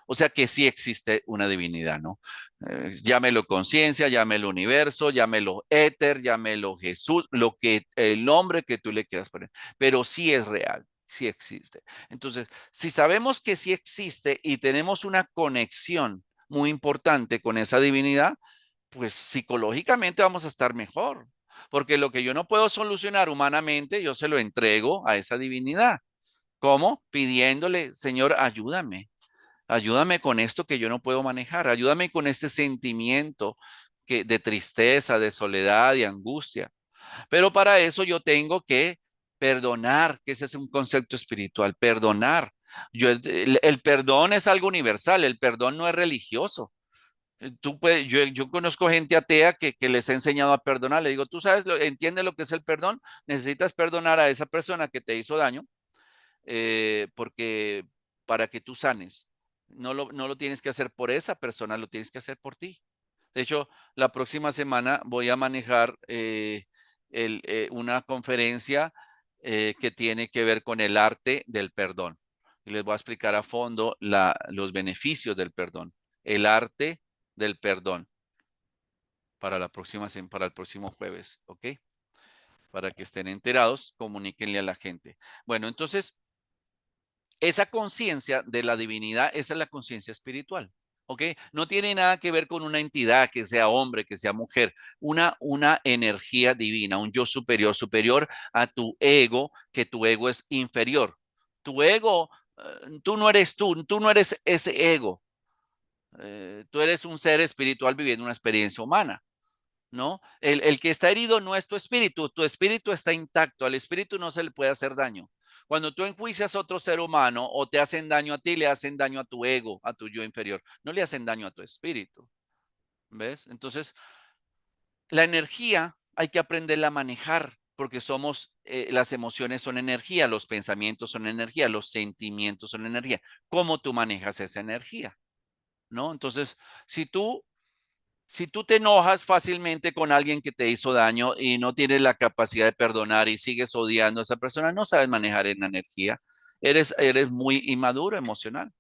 [SPEAKER 1] O sea que sí existe una divinidad, ¿no? Llámelo conciencia, llámelo universo, llámelo éter, llámelo Jesús, el nombre que tú le quieras poner, pero sí es real, sí existe. Entonces, si sabemos que sí existe y tenemos una conexión muy importante con esa divinidad, pues psicológicamente vamos a estar mejor, porque lo que yo no puedo solucionar humanamente, yo se lo entrego a esa divinidad. ¿Cómo? Pidiéndole, Señor, ayúdame. Ayúdame con esto que yo no puedo manejar. Ayúdame con este sentimiento de tristeza, de soledad y angustia. Pero para eso yo tengo que perdonar, que ese es un concepto espiritual, perdonar. El perdón es algo universal, el perdón no es religioso. Yo conozco gente atea que les he enseñado a perdonar. Le digo, tú sabes, entiendes lo que es el perdón. Necesitas perdonar a esa persona que te hizo daño porque para que tú sanes. No lo tienes que hacer por esa persona, lo tienes que hacer por ti. De hecho, la próxima semana voy a manejar una conferencia que tiene que ver con el arte del perdón. Y les voy a explicar a fondo los beneficios del perdón. El arte del perdón para para el próximo jueves, ¿ok? Para que estén enterados, comuníquenle a la gente. Bueno, entonces, esa conciencia de la divinidad, esa es la conciencia espiritual. ¿Ok? No tiene nada que ver con una entidad, que sea hombre, que sea mujer, una energía divina, un yo superior, superior a tu ego, que tu ego es inferior. Tu ego, tú no eres tú no eres ese ego. Tú eres un ser espiritual viviendo una experiencia humana. ¿No? El que está herido no es tu espíritu está intacto, al espíritu no se le puede hacer daño. Cuando tú enjuicias a otro ser humano o te hacen daño a ti, le hacen daño a tu ego, a tu yo inferior, no le hacen daño a tu espíritu, ¿ves? Entonces, la energía hay que aprenderla a manejar porque las emociones son energía, los pensamientos son energía, los sentimientos son energía. ¿Cómo tú manejas esa energía? ¿No? Entonces, si tú si tú te enojas fácilmente con alguien que te hizo daño y no tienes la capacidad de perdonar y sigues odiando a esa persona, no sabes manejar en la energía. Eres muy inmaduro emocional.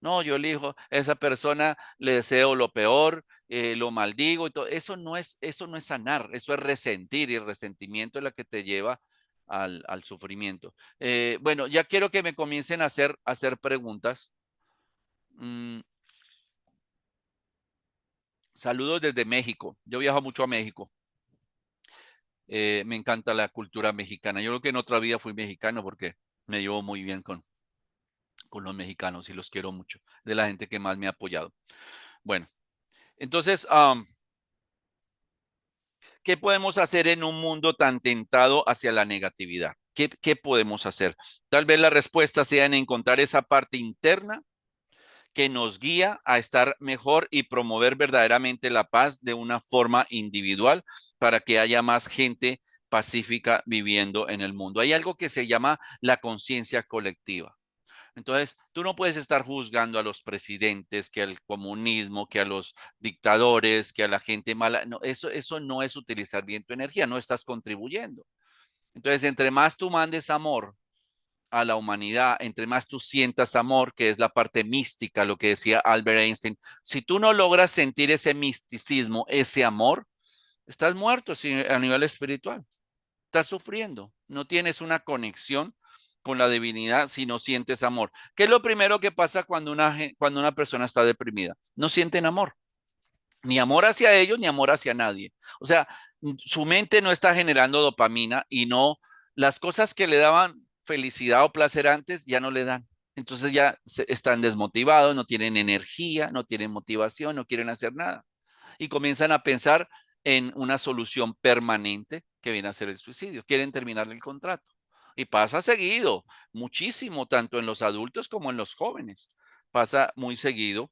[SPEAKER 1] No, yo elijo a esa persona, le deseo lo peor, lo maldigo y todo. Eso no es sanar, eso es resentir y el resentimiento es la que te lleva al sufrimiento. Bueno, ya quiero que me comiencen a hacer preguntas. Mm, Saludos desde México. Yo viajo mucho a México. Me encanta la cultura mexicana. Yo creo que en otra vida fui mexicano porque me llevo muy bien con los mexicanos y los quiero mucho, de la gente que más me ha apoyado. Bueno, entonces, ¿qué podemos hacer en un mundo tan tentado hacia la negatividad? ¿Qué podemos hacer? Tal vez la respuesta sea en encontrar esa parte interna que nos guía a estar mejor y promover verdaderamente la paz de una forma individual para que haya más gente pacífica viviendo en el mundo. Hay algo que se llama la conciencia colectiva. Entonces, tú no puedes estar juzgando a los presidentes, que al comunismo, que a los dictadores, que a la gente mala. No, eso no es utilizar bien tu energía, no estás contribuyendo. Entonces, entre más tú mandes amor a la humanidad, entre más tú sientas amor, que es la parte mística, lo que decía Albert Einstein, si tú no logras sentir ese misticismo, ese amor, estás muerto a nivel espiritual, estás sufriendo, no tienes una conexión con la divinidad si no sientes amor. ¿Qué es lo primero que pasa cuando una persona está deprimida? No sienten amor, ni amor hacia ellos, ni amor hacia nadie. O sea, su mente no está generando dopamina y no, las cosas que le daban felicidad o placer antes ya no le dan. Entonces ya están desmotivados, no tienen energía, no tienen motivación, no quieren hacer nada. Y comienzan a pensar en una solución permanente que viene a ser el suicidio. Quieren terminar el contrato. Y pasa seguido, muchísimo, tanto en los adultos como en los jóvenes. Pasa muy seguido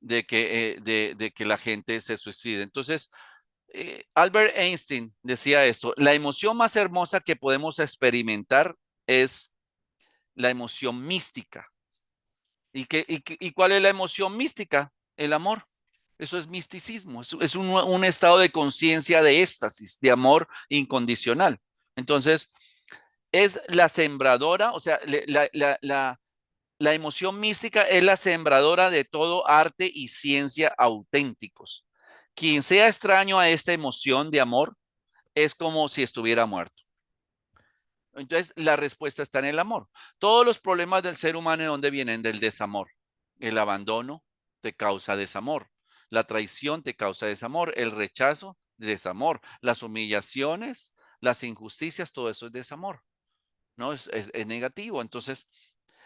[SPEAKER 1] de que la gente se suicide. Entonces, Albert Einstein decía esto, la emoción más hermosa que podemos experimentar es la emoción mística. ¿Y cuál es la emoción mística? El amor. Eso es misticismo, es un estado de conciencia de éxtasis, de amor incondicional. Entonces, es la sembradora, o sea, la emoción mística es la sembradora de todo arte y ciencia auténticos. Quien sea extraño a esta emoción de amor es como si estuviera muerto. Entonces, la respuesta está en el amor. Todos los problemas del ser humano, ¿de dónde vienen? Del desamor. El abandono te causa desamor. La traición te causa desamor. El rechazo, desamor. Las humillaciones, las injusticias, todo eso es desamor. ¿No? Es negativo. Entonces,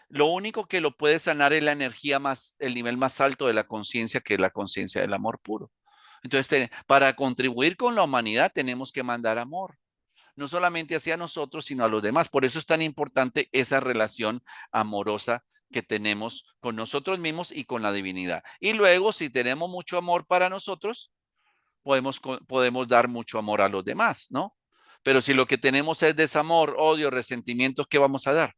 [SPEAKER 1] lo único que lo puede sanar es la energía más, el nivel más alto de la conciencia, que es la conciencia del amor puro. Entonces, para contribuir con la humanidad tenemos que mandar amor, no solamente hacia nosotros, sino a los demás. Por eso es tan importante esa relación amorosa que tenemos con nosotros mismos y con la divinidad. Y luego, si tenemos mucho amor para nosotros, podemos dar mucho amor a los demás, ¿no? Pero si lo que tenemos es desamor, odio, resentimiento, ¿qué vamos a dar?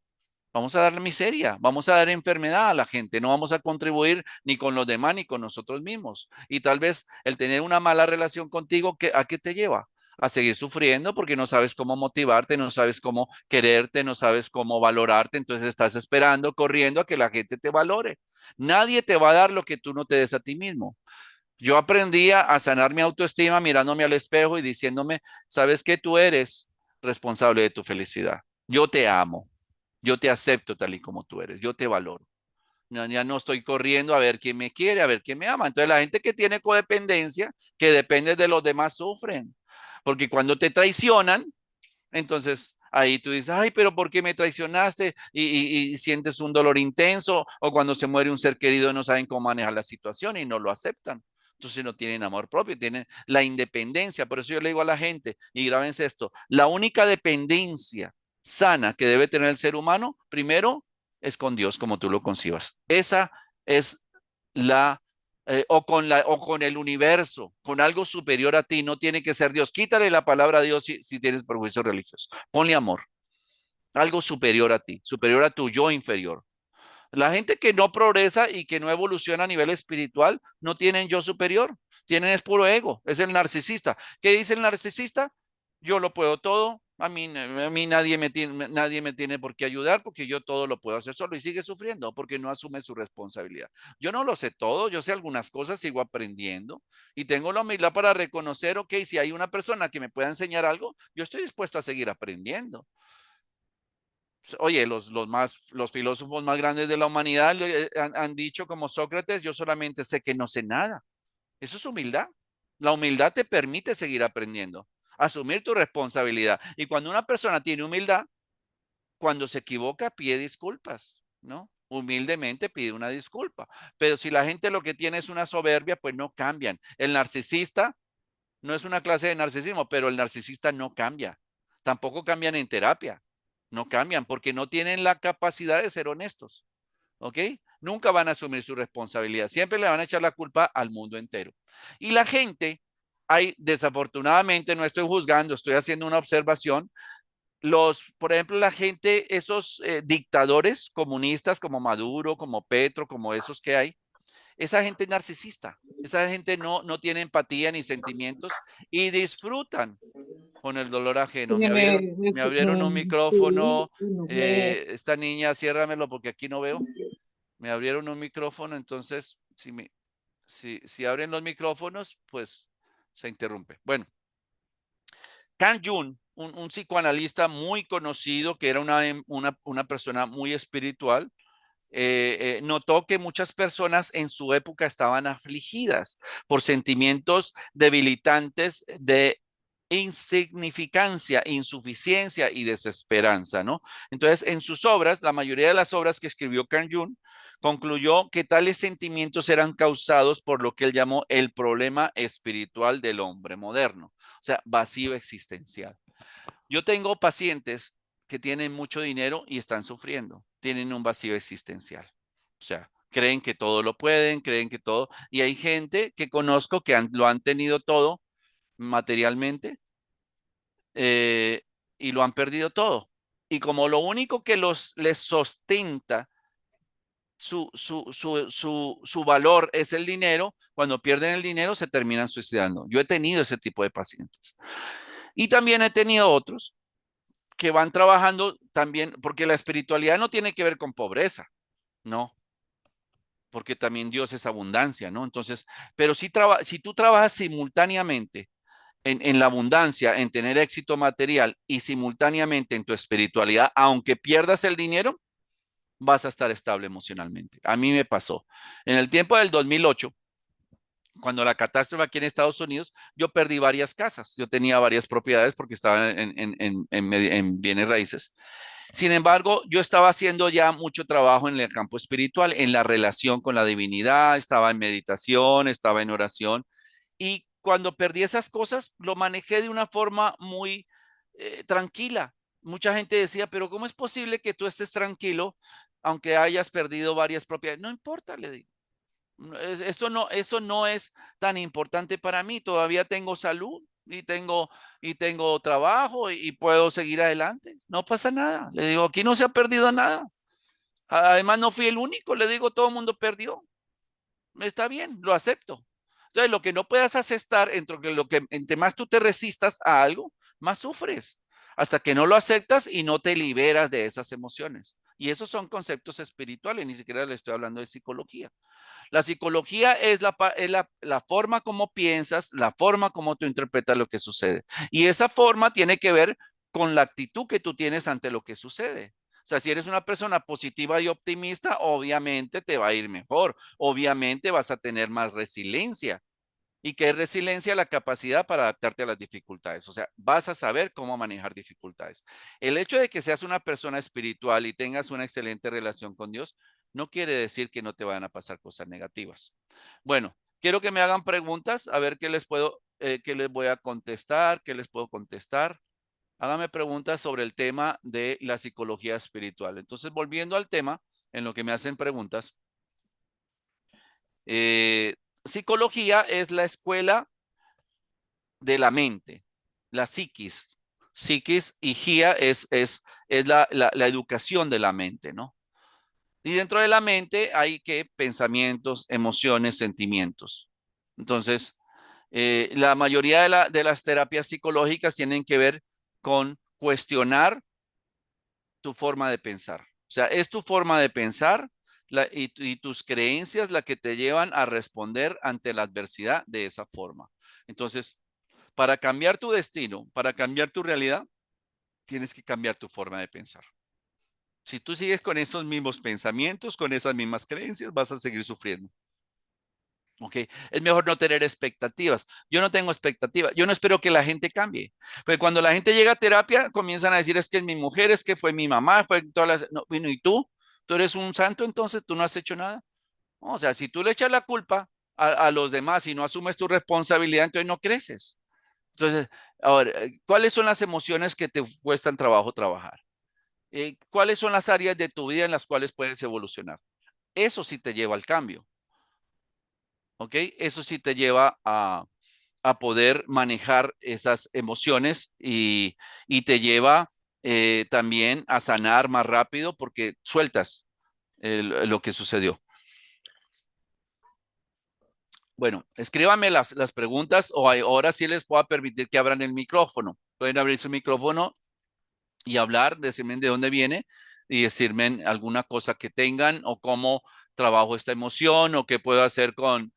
[SPEAKER 1] Vamos a dar miseria, vamos a dar enfermedad a la gente, no vamos a contribuir ni con los demás ni con nosotros mismos. Y tal vez el tener una mala relación contigo, ¿a qué te lleva? a seguir sufriendo porque no sabes cómo motivarte, no sabes cómo quererte, no sabes cómo valorarte, entonces estás esperando, corriendo a que la gente te valore. Nadie te va a dar lo que tú no te des a ti mismo. Yo aprendí a sanar mi autoestima mirándome al espejo y diciéndome, ¿sabes qué? Tú eres responsable de tu felicidad. Yo te amo, yo te acepto tal y como tú eres, yo te valoro. Ya no estoy corriendo a ver quién me quiere, a ver quién me ama. Entonces la gente que tiene codependencia, que depende de los demás, sufren. Porque cuando te traicionan, entonces ahí tú dices, ay, pero ¿por qué me traicionaste? Y sientes un dolor intenso. O cuando se muere un ser querido no saben cómo manejar la situación y no lo aceptan. Entonces no tienen amor propio, tienen la independencia. Por eso yo le digo a la gente, y grábense esto, la única dependencia sana que debe tener el ser humano, primero, es con Dios, como tú lo concibas. Esa es la o con el universo, con algo superior a ti, no tiene que ser Dios. Quítale la palabra a Dios si tienes prejuicios religiosos. Ponle amor, algo superior a ti, superior a tu yo inferior. La gente que no progresa y que no evoluciona a nivel espiritual no tienen yo superior, tienen es puro ego, es el narcisista. ¿Qué dice el narcisista? Yo lo puedo todo, a mí nadie me tiene por qué ayudar porque yo todo lo puedo hacer solo y sigue sufriendo porque no asume su responsabilidad. Yo no lo sé todo, yo sé algunas cosas, sigo aprendiendo y tengo la humildad para reconocer, ok, si hay una persona que me pueda enseñar algo, yo estoy dispuesto a seguir aprendiendo. Oye, los filósofos más grandes de la humanidad han dicho como Sócrates, yo solamente sé que no sé nada. Eso es humildad. La humildad te permite seguir aprendiendo, asumir tu responsabilidad. Y cuando una persona tiene humildad, cuando se equivoca, pide disculpas, ¿no? Humildemente pide una disculpa. Pero si la gente lo que tiene es una soberbia, pues no cambian. El narcisista no es una clase de narcisismo, pero el narcisista no cambia. Tampoco cambian en terapia. No cambian porque no tienen la capacidad de ser honestos. ¿Ok? Nunca van a asumir su responsabilidad. Siempre le van a echar la culpa al mundo entero. Y la gente, hay, desafortunadamente, no estoy juzgando, estoy haciendo una observación. Por ejemplo, la gente, esos dictadores comunistas como Maduro, como Petro, como esos que hay, esa gente es narcisista. Esa gente no tiene empatía ni sentimientos y disfrutan con el dolor ajeno. Me abrieron un
[SPEAKER 2] Sí,
[SPEAKER 1] micrófono.
[SPEAKER 2] uno ve.
[SPEAKER 1] Esta niña, ciérramelo porque aquí no veo. Me abrieron un micrófono, entonces si abren los micrófonos, pues se interrumpe. Bueno, Carl Jung, un psicoanalista muy conocido que era una persona muy espiritual, notó que muchas personas en su época estaban afligidas por sentimientos debilitantes de insignificancia, insuficiencia y desesperanza, ¿no? Entonces, en sus obras, la mayoría de las obras que escribió Carl Jung, concluyó que tales sentimientos eran causados por lo que él llamó el problema espiritual del hombre moderno, o sea, vacío existencial. Yo tengo pacientes que tienen mucho dinero y están sufriendo, tienen un vacío existencial. O sea, creen que todo lo pueden, creen que todo. Y hay gente que conozco que lo han tenido todo materialmente eh, y lo han perdido todo. Y como lo único que les sustenta su valor es el dinero, cuando pierden el dinero se terminan suicidando. Yo he tenido ese tipo de pacientes. Y también he tenido otros que van trabajando también, porque la espiritualidad no tiene que ver con pobreza, no, porque también Dios es abundancia, ¿no? Entonces, pero si tú trabajas simultáneamente en la abundancia, en tener éxito material y simultáneamente en tu espiritualidad, aunque pierdas el dinero, vas a estar estable emocionalmente. A mí me pasó. En el tiempo del 2008, cuando la catástrofe aquí en Estados Unidos, yo perdí varias casas. Yo tenía varias propiedades porque estaban en bienes raíces. Sin embargo, yo estaba haciendo ya mucho trabajo en el campo espiritual, en la relación con la divinidad, estaba en meditación, estaba en oración. Y cuando perdí esas cosas, lo manejé de una forma muy tranquila. Mucha gente decía, pero ¿cómo es posible que tú estés tranquilo aunque hayas perdido varias propiedades? No importa, le digo. Eso no es tan importante para mí. Todavía tengo salud y tengo trabajo y puedo seguir adelante. No pasa nada. Le digo, aquí no se ha perdido nada. Además, no fui el único. Le digo, todo el mundo perdió. Está bien, lo acepto. Entonces, lo que no puedas aceptar, entre más tú te resistas a algo, más sufres, hasta que no lo aceptas y no te liberas de esas emociones. Y esos son conceptos espirituales, ni siquiera le estoy hablando de psicología. La psicología es la forma como piensas, la forma como tú interpretas lo que sucede. Y esa forma tiene que ver con la actitud que tú tienes ante lo que sucede. O sea, si eres una persona positiva y optimista, obviamente te va a ir mejor, obviamente vas a tener más resiliencia. ¿Y qué es resiliencia? La capacidad para adaptarte a las dificultades. O sea, vas a saber cómo manejar dificultades. El hecho de que seas una persona espiritual y tengas una excelente relación con Dios, no quiere decir que no te van a pasar cosas negativas. Bueno, quiero que me hagan preguntas, a ver qué les voy a contestar, qué les puedo contestar. Hágame preguntas sobre el tema de la psicología espiritual. Entonces, volviendo al tema, en lo que me hacen preguntas, eh, psicología es la escuela de la mente, la psiquis. Psiquis y GIA es la educación de la mente, ¿no? Y dentro de la mente hay que pensamientos, emociones, sentimientos. Entonces, la mayoría de las terapias psicológicas tienen que ver con cuestionar tu forma de pensar. O sea, es tu forma de pensar y tus creencias la que te llevan a responder ante la adversidad de esa forma. Entonces, para cambiar tu destino, para cambiar tu realidad, tienes que cambiar tu forma de pensar. Si tú sigues con esos mismos pensamientos, con esas mismas creencias, vas a seguir sufriendo. ¿Ok? Es mejor no tener expectativas. Yo no tengo expectativas. Yo no espero que la gente cambie. Pero cuando la gente llega a terapia, comienzan a decir, es que es mi mujer, es que fue mi mamá, fue todas las... No, bueno, ¿y tú? ¿Tú eres un santo entonces? ¿Tú no has hecho nada? No, o sea, si tú le echas la culpa a los demás y no asumes tu responsabilidad, entonces no creces. Entonces, ahora, ¿cuáles son las emociones que te cuestan trabajo trabajar? ¿Cuáles son las áreas de tu vida en las cuales puedes evolucionar? Eso sí te lleva al cambio, ¿ok? Eso sí te lleva a poder manejar esas emociones y te lleva también a sanar más rápido porque sueltas lo que sucedió. Bueno, escríbanme las preguntas o ahora sí les puedo permitir que abran el micrófono. Pueden abrir su micrófono y hablar, decirme de dónde viene y decirme alguna cosa que tengan o cómo trabajo esta emoción o qué puedo hacer con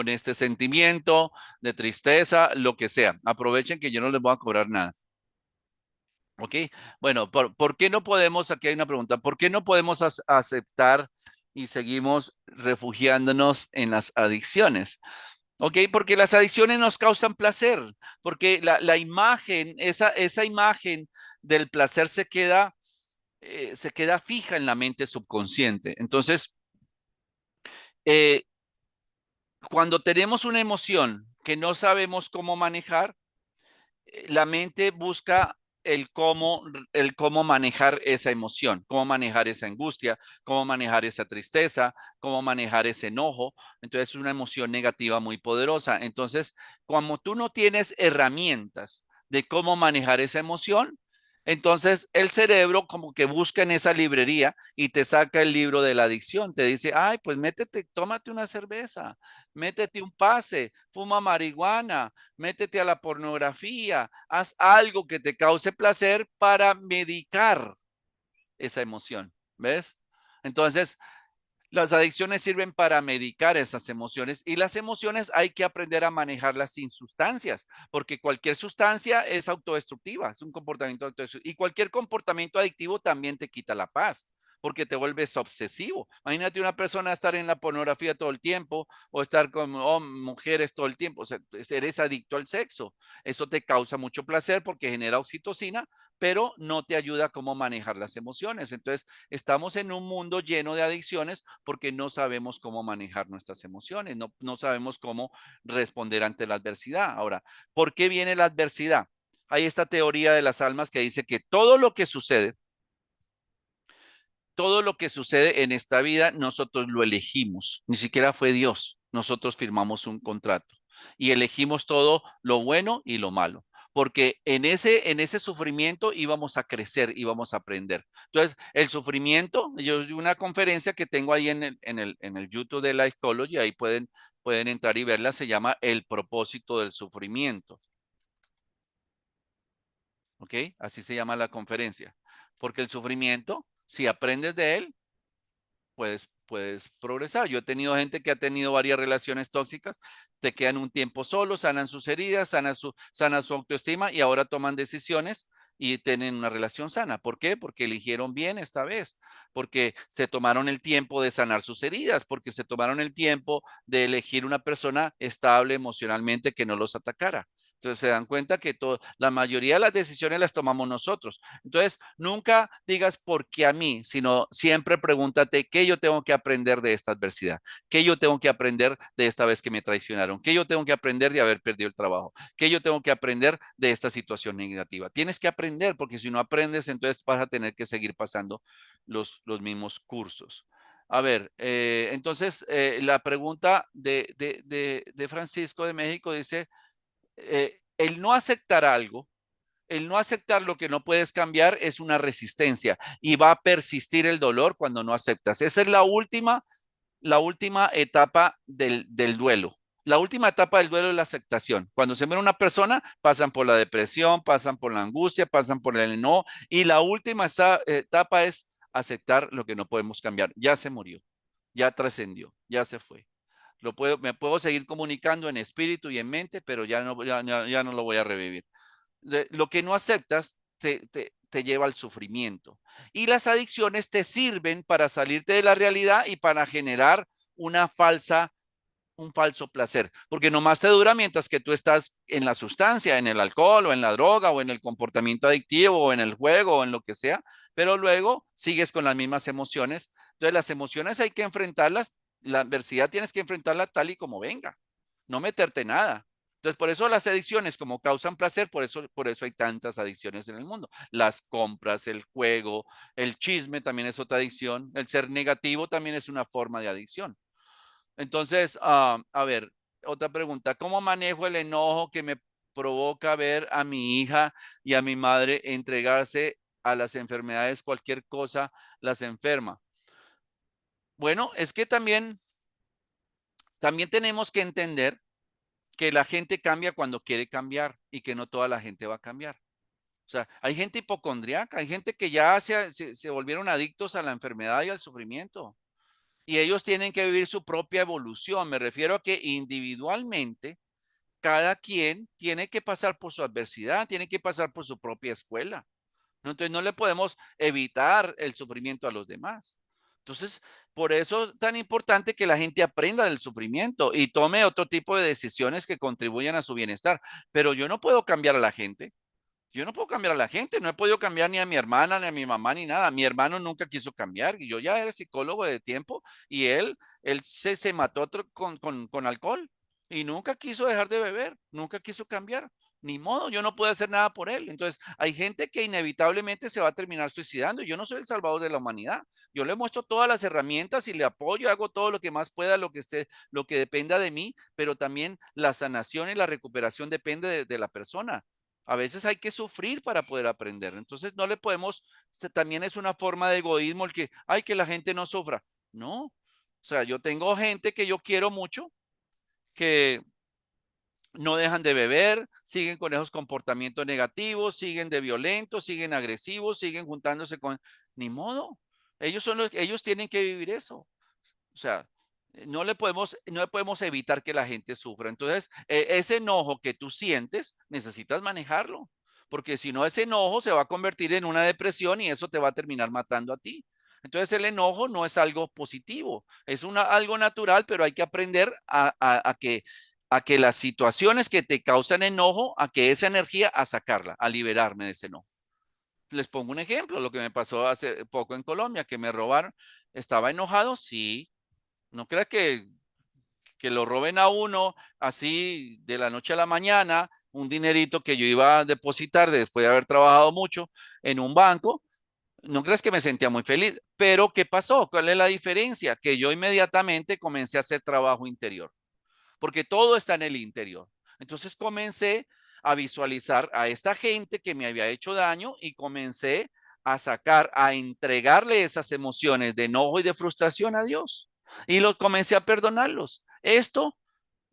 [SPEAKER 1] este sentimiento de tristeza, lo que sea. Aprovechen que yo no les voy a cobrar nada. ¿Ok? Bueno, ¿por qué no podemos, aquí hay una pregunta, ¿por qué no podemos aceptar y seguimos refugiándonos en las adicciones? ¿Ok? Porque las adicciones nos causan placer, porque la imagen, esa imagen del placer se queda fija en la mente subconsciente. Entonces, eh, cuando tenemos una emoción que no sabemos cómo manejar, la mente busca el cómo manejar esa emoción, cómo manejar esa angustia, cómo manejar esa tristeza, cómo manejar ese enojo. Entonces es una emoción negativa muy poderosa. Entonces, como tú no tienes herramientas de cómo manejar esa emoción, entonces el cerebro como que busca en esa librería y te saca el libro de la adicción. Te dice, ay, pues métete, tómate una cerveza, métete un pase, fuma marihuana, métete a la pornografía, haz algo que te cause placer para medicar esa emoción, ¿ves? Entonces, las adicciones sirven para medicar esas emociones y las emociones hay que aprender a manejarlas sin sustancias, porque cualquier sustancia es autodestructiva, es un comportamiento autodestructivo y cualquier comportamiento adictivo también te quita la paz. Porque te vuelves obsesivo. Imagínate una persona estar en la pornografía todo el tiempo o estar con mujeres todo el tiempo. O sea, eres adicto al sexo. Eso te causa mucho placer porque genera oxitocina, pero no te ayuda a cómo manejar las emociones. Entonces, estamos en un mundo lleno de adicciones porque no sabemos cómo manejar nuestras emociones, no sabemos cómo responder ante la adversidad. Ahora, ¿por qué viene la adversidad? Hay esta teoría de las almas que dice que todo lo que sucede en esta vida, nosotros lo elegimos. Ni siquiera fue Dios. Nosotros firmamos un contrato y elegimos todo lo bueno y lo malo. Porque en ese sufrimiento íbamos a crecer, íbamos a aprender. Entonces, el sufrimiento, yo una conferencia que tengo ahí en el YouTube de Lifecology, ahí pueden pueden entrar y verla, se llama El propósito del sufrimiento. ¿Ok? Así se llama la conferencia. Porque el sufrimiento, si aprendes de él, puedes progresar. Yo he tenido gente que ha tenido varias relaciones tóxicas, te quedan un tiempo solos, sanan sus heridas, sana su autoestima y ahora toman decisiones y tienen una relación sana. ¿Por qué? Porque eligieron bien esta vez, porque se tomaron el tiempo de sanar sus heridas, porque se tomaron el tiempo de elegir una persona estable emocionalmente que no los atacara. Entonces se dan cuenta que la mayoría de las decisiones las tomamos nosotros. Entonces, nunca digas por qué a mí, sino siempre pregúntate qué yo tengo que aprender de esta adversidad, qué yo tengo que aprender de esta vez que me traicionaron, qué yo tengo que aprender de haber perdido el trabajo, qué yo tengo que aprender de esta situación negativa. Tienes que aprender porque si no aprendes, entonces vas a tener que seguir pasando los mismos cursos. A ver, entonces la pregunta de Francisco de México dice, el no aceptar algo, el no aceptar lo que no puedes cambiar es una resistencia y va a persistir el dolor cuando no aceptas. Esa es la última etapa del duelo. La última etapa del duelo es la aceptación. Cuando se muere una persona, pasan por la depresión, pasan por la angustia, pasan por el no. Y la última etapa es aceptar lo que no podemos cambiar. Ya se murió, ya trascendió, ya se fue. Me puedo seguir comunicando en espíritu y en mente, pero ya no lo voy a revivir. Lo que no aceptas te lleva al sufrimiento. Y las adicciones te sirven para salirte de la realidad y para generar una falsa, un falso placer, porque nomás te dura mientras que tú estás en la sustancia, en el alcohol o en la droga o en el comportamiento adictivo o en el juego o en lo que sea, pero luego sigues con las mismas emociones. Entonces las emociones hay que enfrentarlas, la adversidad tienes que enfrentarla tal y como venga, no meterte nada. Entonces, por eso las adicciones, como causan placer, por eso hay tantas adicciones en el mundo. Las compras, el juego, el chisme también es otra adicción. El ser negativo también es una forma de adicción. Entonces, a ver, otra pregunta. ¿Cómo manejo el enojo que me provoca ver a mi hija y a mi madre entregarse a las enfermedades? Cualquier cosa las enferma. Bueno, es que también tenemos que entender que la gente cambia cuando quiere cambiar y que no toda la gente va a cambiar. O sea, hay gente hipocondriaca, hay gente que ya se volvieron adictos a la enfermedad y al sufrimiento. Y ellos tienen que vivir su propia evolución. Me refiero a que individualmente cada quien tiene que pasar por su adversidad, tiene que pasar por su propia escuela. ¿No? Entonces no le podemos evitar el sufrimiento a los demás. Entonces, por eso es tan importante que la gente aprenda del sufrimiento y tome otro tipo de decisiones que contribuyan a su bienestar. Pero yo no puedo cambiar a la gente. Yo no puedo cambiar a la gente, no he podido cambiar ni a mi hermana, ni a mi mamá, ni nada. Mi hermano nunca quiso cambiar. Y yo ya era psicólogo de tiempo y él se mató con alcohol y nunca quiso dejar de beber, nunca quiso cambiar. Ni modo, yo no puedo hacer nada por él. Entonces, hay gente que inevitablemente se va a terminar suicidando. Yo no soy el salvador de la humanidad. Yo le muestro todas las herramientas y le apoyo, hago todo lo que más pueda, lo que dependa de mí, pero también la sanación y la recuperación depende de la persona. A veces hay que sufrir para poder aprender. Entonces no le podemos, también es una forma de egoísmo el que, ay, que la gente no sufra. No. O sea, yo tengo gente que yo quiero mucho, que no dejan de beber, siguen con esos comportamientos negativos, siguen de violentos, siguen agresivos, siguen juntándose con, ni modo. Ellos tienen que vivir eso. O sea, no le podemos evitar que la gente sufra. Entonces, ese enojo que tú sientes, necesitas manejarlo, porque si no, ese enojo se va a convertir en una depresión y eso te va a terminar matando a ti. Entonces, el enojo no es algo positivo, es algo natural, pero hay que aprender a que las situaciones que te causan enojo, a que esa energía, a sacarla, a liberarme de ese enojo. Les pongo un ejemplo, lo que me pasó hace poco en Colombia, que me robaron. ¿Estaba enojado? Sí. No creas que lo roben a uno así de la noche a la mañana, un dinerito que yo iba a depositar después de haber trabajado mucho en un banco. No creas que me sentía muy feliz, pero ¿qué pasó? ¿Cuál es la diferencia? Que yo inmediatamente comencé a hacer trabajo interior, porque todo está en el interior. Entonces comencé a visualizar a esta gente que me había hecho daño y comencé a sacar, a entregarle esas emociones de enojo y de frustración a Dios. Y los comencé a perdonarlos. Esto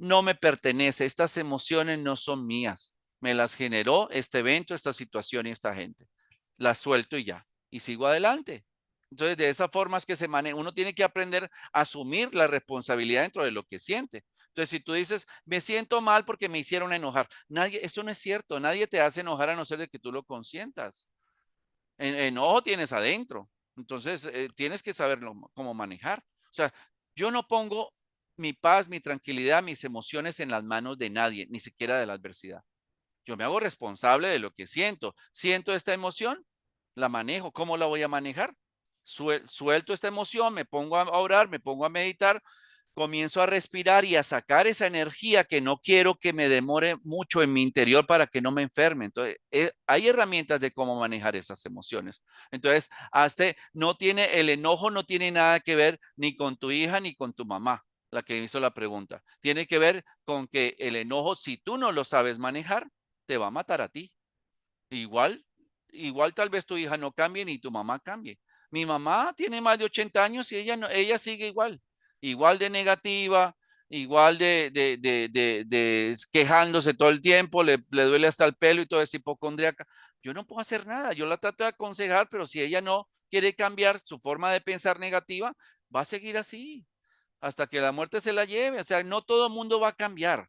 [SPEAKER 1] no me pertenece, estas emociones no son mías, me las generó este evento, esta situación y esta gente. Las suelto y ya, y sigo adelante. Entonces, de esa forma es que se maneja. Uno tiene que aprender a asumir la responsabilidad dentro de lo que siente. Entonces, si tú dices, me siento mal porque me hicieron enojar, nadie, eso no es cierto, nadie te hace enojar a no ser de que tú lo consientas. Enojo tienes adentro, entonces tienes que saberlo cómo manejar. O sea, yo no pongo mi paz, mi tranquilidad, mis emociones en las manos de nadie, ni siquiera de la adversidad. Yo me hago responsable de lo que siento. Siento esta emoción, la manejo. ¿Cómo la voy a manejar? Suelto esta emoción, me pongo a orar, me pongo a meditar, comienzo a respirar y a sacar esa energía que no quiero que me demore mucho en mi interior para que no me enferme. Entonces, hay herramientas de cómo manejar esas emociones. Entonces, hasta no tiene el enojo, no tiene nada que ver ni con tu hija ni con tu mamá, la que hizo la pregunta. Tiene que ver con que el enojo, si tú no lo sabes manejar, te va a matar a ti. Igual, igual tal vez tu hija no cambie ni tu mamá cambie. Mi mamá tiene más de 80 años y ella, no, ella sigue igual, igual de negativa, igual de quejándose todo el tiempo, le duele hasta el pelo y todo es hipocondríaca. Yo no puedo hacer nada, yo la trato de aconsejar, pero si ella no quiere cambiar su forma de pensar negativa, va a seguir así hasta que la muerte se la lleve. O sea, no todo el mundo va a cambiar.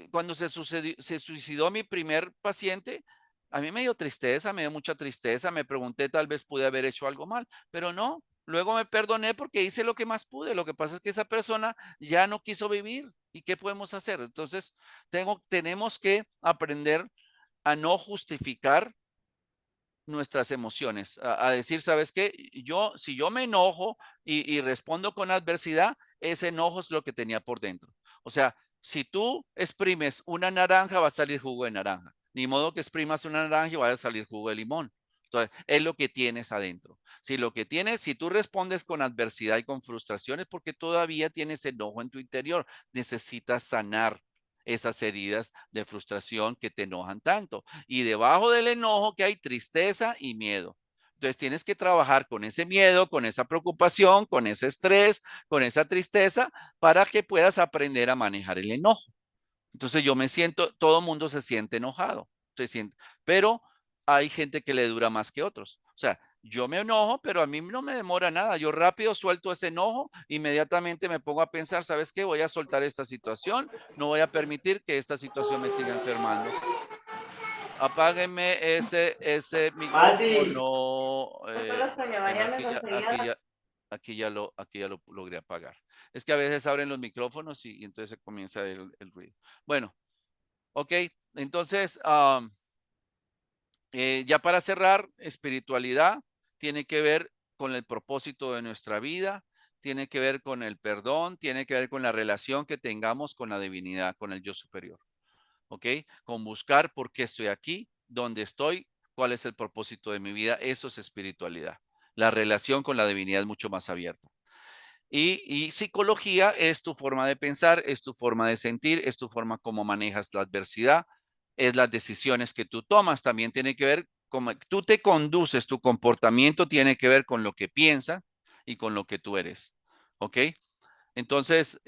[SPEAKER 1] Cuando se suicidó mi primer paciente, a mí me dio tristeza, me dio mucha tristeza, me pregunté tal vez pude haber hecho algo mal, pero no, luego me perdoné porque hice lo que más pude. Lo que pasa es que esa persona ya no quiso vivir. ¿Y qué podemos hacer? Entonces, tenemos que aprender a no justificar nuestras emociones, a decir, ¿sabes qué? Si yo me enojo y respondo con adversidad, ese enojo es lo que tenía por dentro. O sea, si tú exprimes una naranja, va a salir jugo de naranja. Ni modo que exprimas una naranja y vaya a salir jugo de limón. Entonces, es lo que tienes adentro. Si lo que tienes, si tú respondes con adversidad y con frustración, es porque todavía tienes enojo en tu interior. Necesitas sanar esas heridas de frustración que te enojan tanto. Y debajo del enojo que hay tristeza y miedo. Entonces tienes que trabajar con ese miedo, con esa preocupación, con ese estrés, con esa tristeza, para que puedas aprender a manejar el enojo. Entonces yo me siento, todo el mundo se siente enojado, pero hay gente que le dura más que otros. O sea, yo me enojo, pero a mí no me demora nada. Yo rápido suelto ese enojo, inmediatamente me pongo a pensar, ¿sabes qué? Voy a soltar esta situación, no voy a permitir que esta situación me siga enfermando. Apáguenme ese
[SPEAKER 2] Mati,
[SPEAKER 1] micrófono.
[SPEAKER 2] doña
[SPEAKER 1] Bueno,
[SPEAKER 2] María me conseguía.
[SPEAKER 1] aquí ya lo logré apagar. Es que a veces abren los micrófonos y entonces se comienza el ruido. Bueno, ok. Entonces, ya para cerrar, espiritualidad tiene que ver con el propósito de nuestra vida, tiene que ver con el perdón, tiene que ver con la relación que tengamos con la divinidad, con el yo superior. ¿Ok? Con buscar por qué estoy aquí, dónde estoy, cuál es el propósito de mi vida. Eso es espiritualidad. La relación con la divinidad es mucho más abierta. Y psicología es tu forma de pensar, es tu forma de sentir, es tu forma como manejas la adversidad, es las decisiones que tú tomas. También tiene que ver cómo tú te conduces, tu comportamiento tiene que ver con lo que piensas y con lo que tú eres. ¿Ok? Entonces,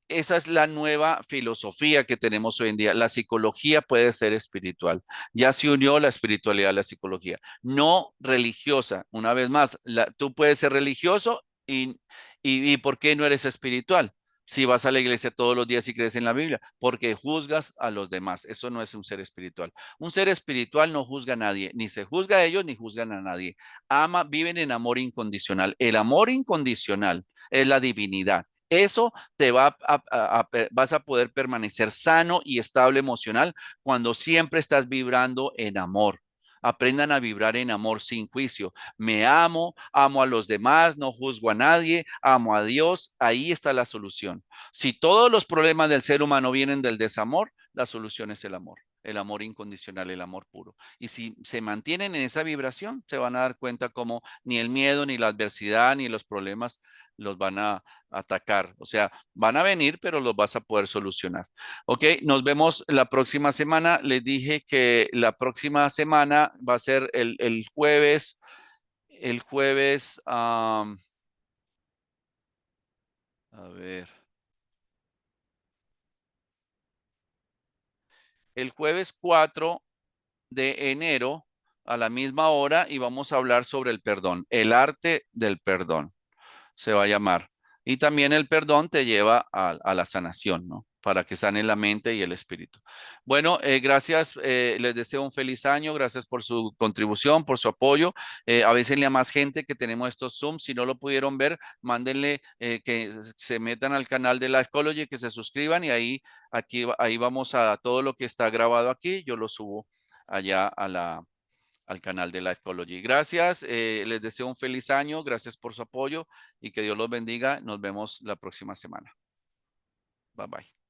[SPEAKER 1] esa es la nueva filosofía que tenemos hoy en día. La psicología puede ser espiritual. Ya se unió la espiritualidad a la psicología, no religiosa. Una vez más, tú puedes ser religioso y ¿por qué no eres espiritual? Si vas a la iglesia todos los días y crees en la Biblia, porque juzgas a los demás. Eso no es un ser espiritual. Un ser espiritual no juzga a nadie, ni se juzga a ellos ni juzgan a nadie. Viven en amor incondicional. El amor incondicional es la divinidad. Eso te vas a poder permanecer sano y estable emocional cuando siempre estás vibrando en amor. Aprendan a vibrar en amor sin juicio. Me amo, amo a los demás, no juzgo a nadie, amo a Dios. Ahí está la solución. Si todos los problemas del ser humano vienen del desamor, la solución es el amor incondicional, el amor puro. Y si se mantienen en esa vibración, se van a dar cuenta como ni el miedo, ni la adversidad, ni los problemas los van a atacar. O sea, van a venir, pero los vas a poder solucionar. Ok, nos vemos la próxima semana. Les dije que la próxima semana va a ser el jueves, a ver, el jueves 4 de enero a la misma hora y vamos a hablar sobre el perdón, el arte del perdón se va a llamar. Y también el perdón te lleva a la sanación, ¿no? Para que sane la mente y el espíritu. Bueno, gracias, les deseo un feliz año, gracias por su contribución, por su apoyo. Avísenle a más gente que tenemos estos Zoom, si no lo pudieron ver, mándenle que se metan al canal de Life Ecology, que se suscriban y ahí vamos a todo lo que está grabado aquí, yo lo subo allá al canal de Life Ecology. Gracias, les deseo un feliz año, gracias por su apoyo y que Dios los bendiga. Nos vemos la próxima semana. Bye bye.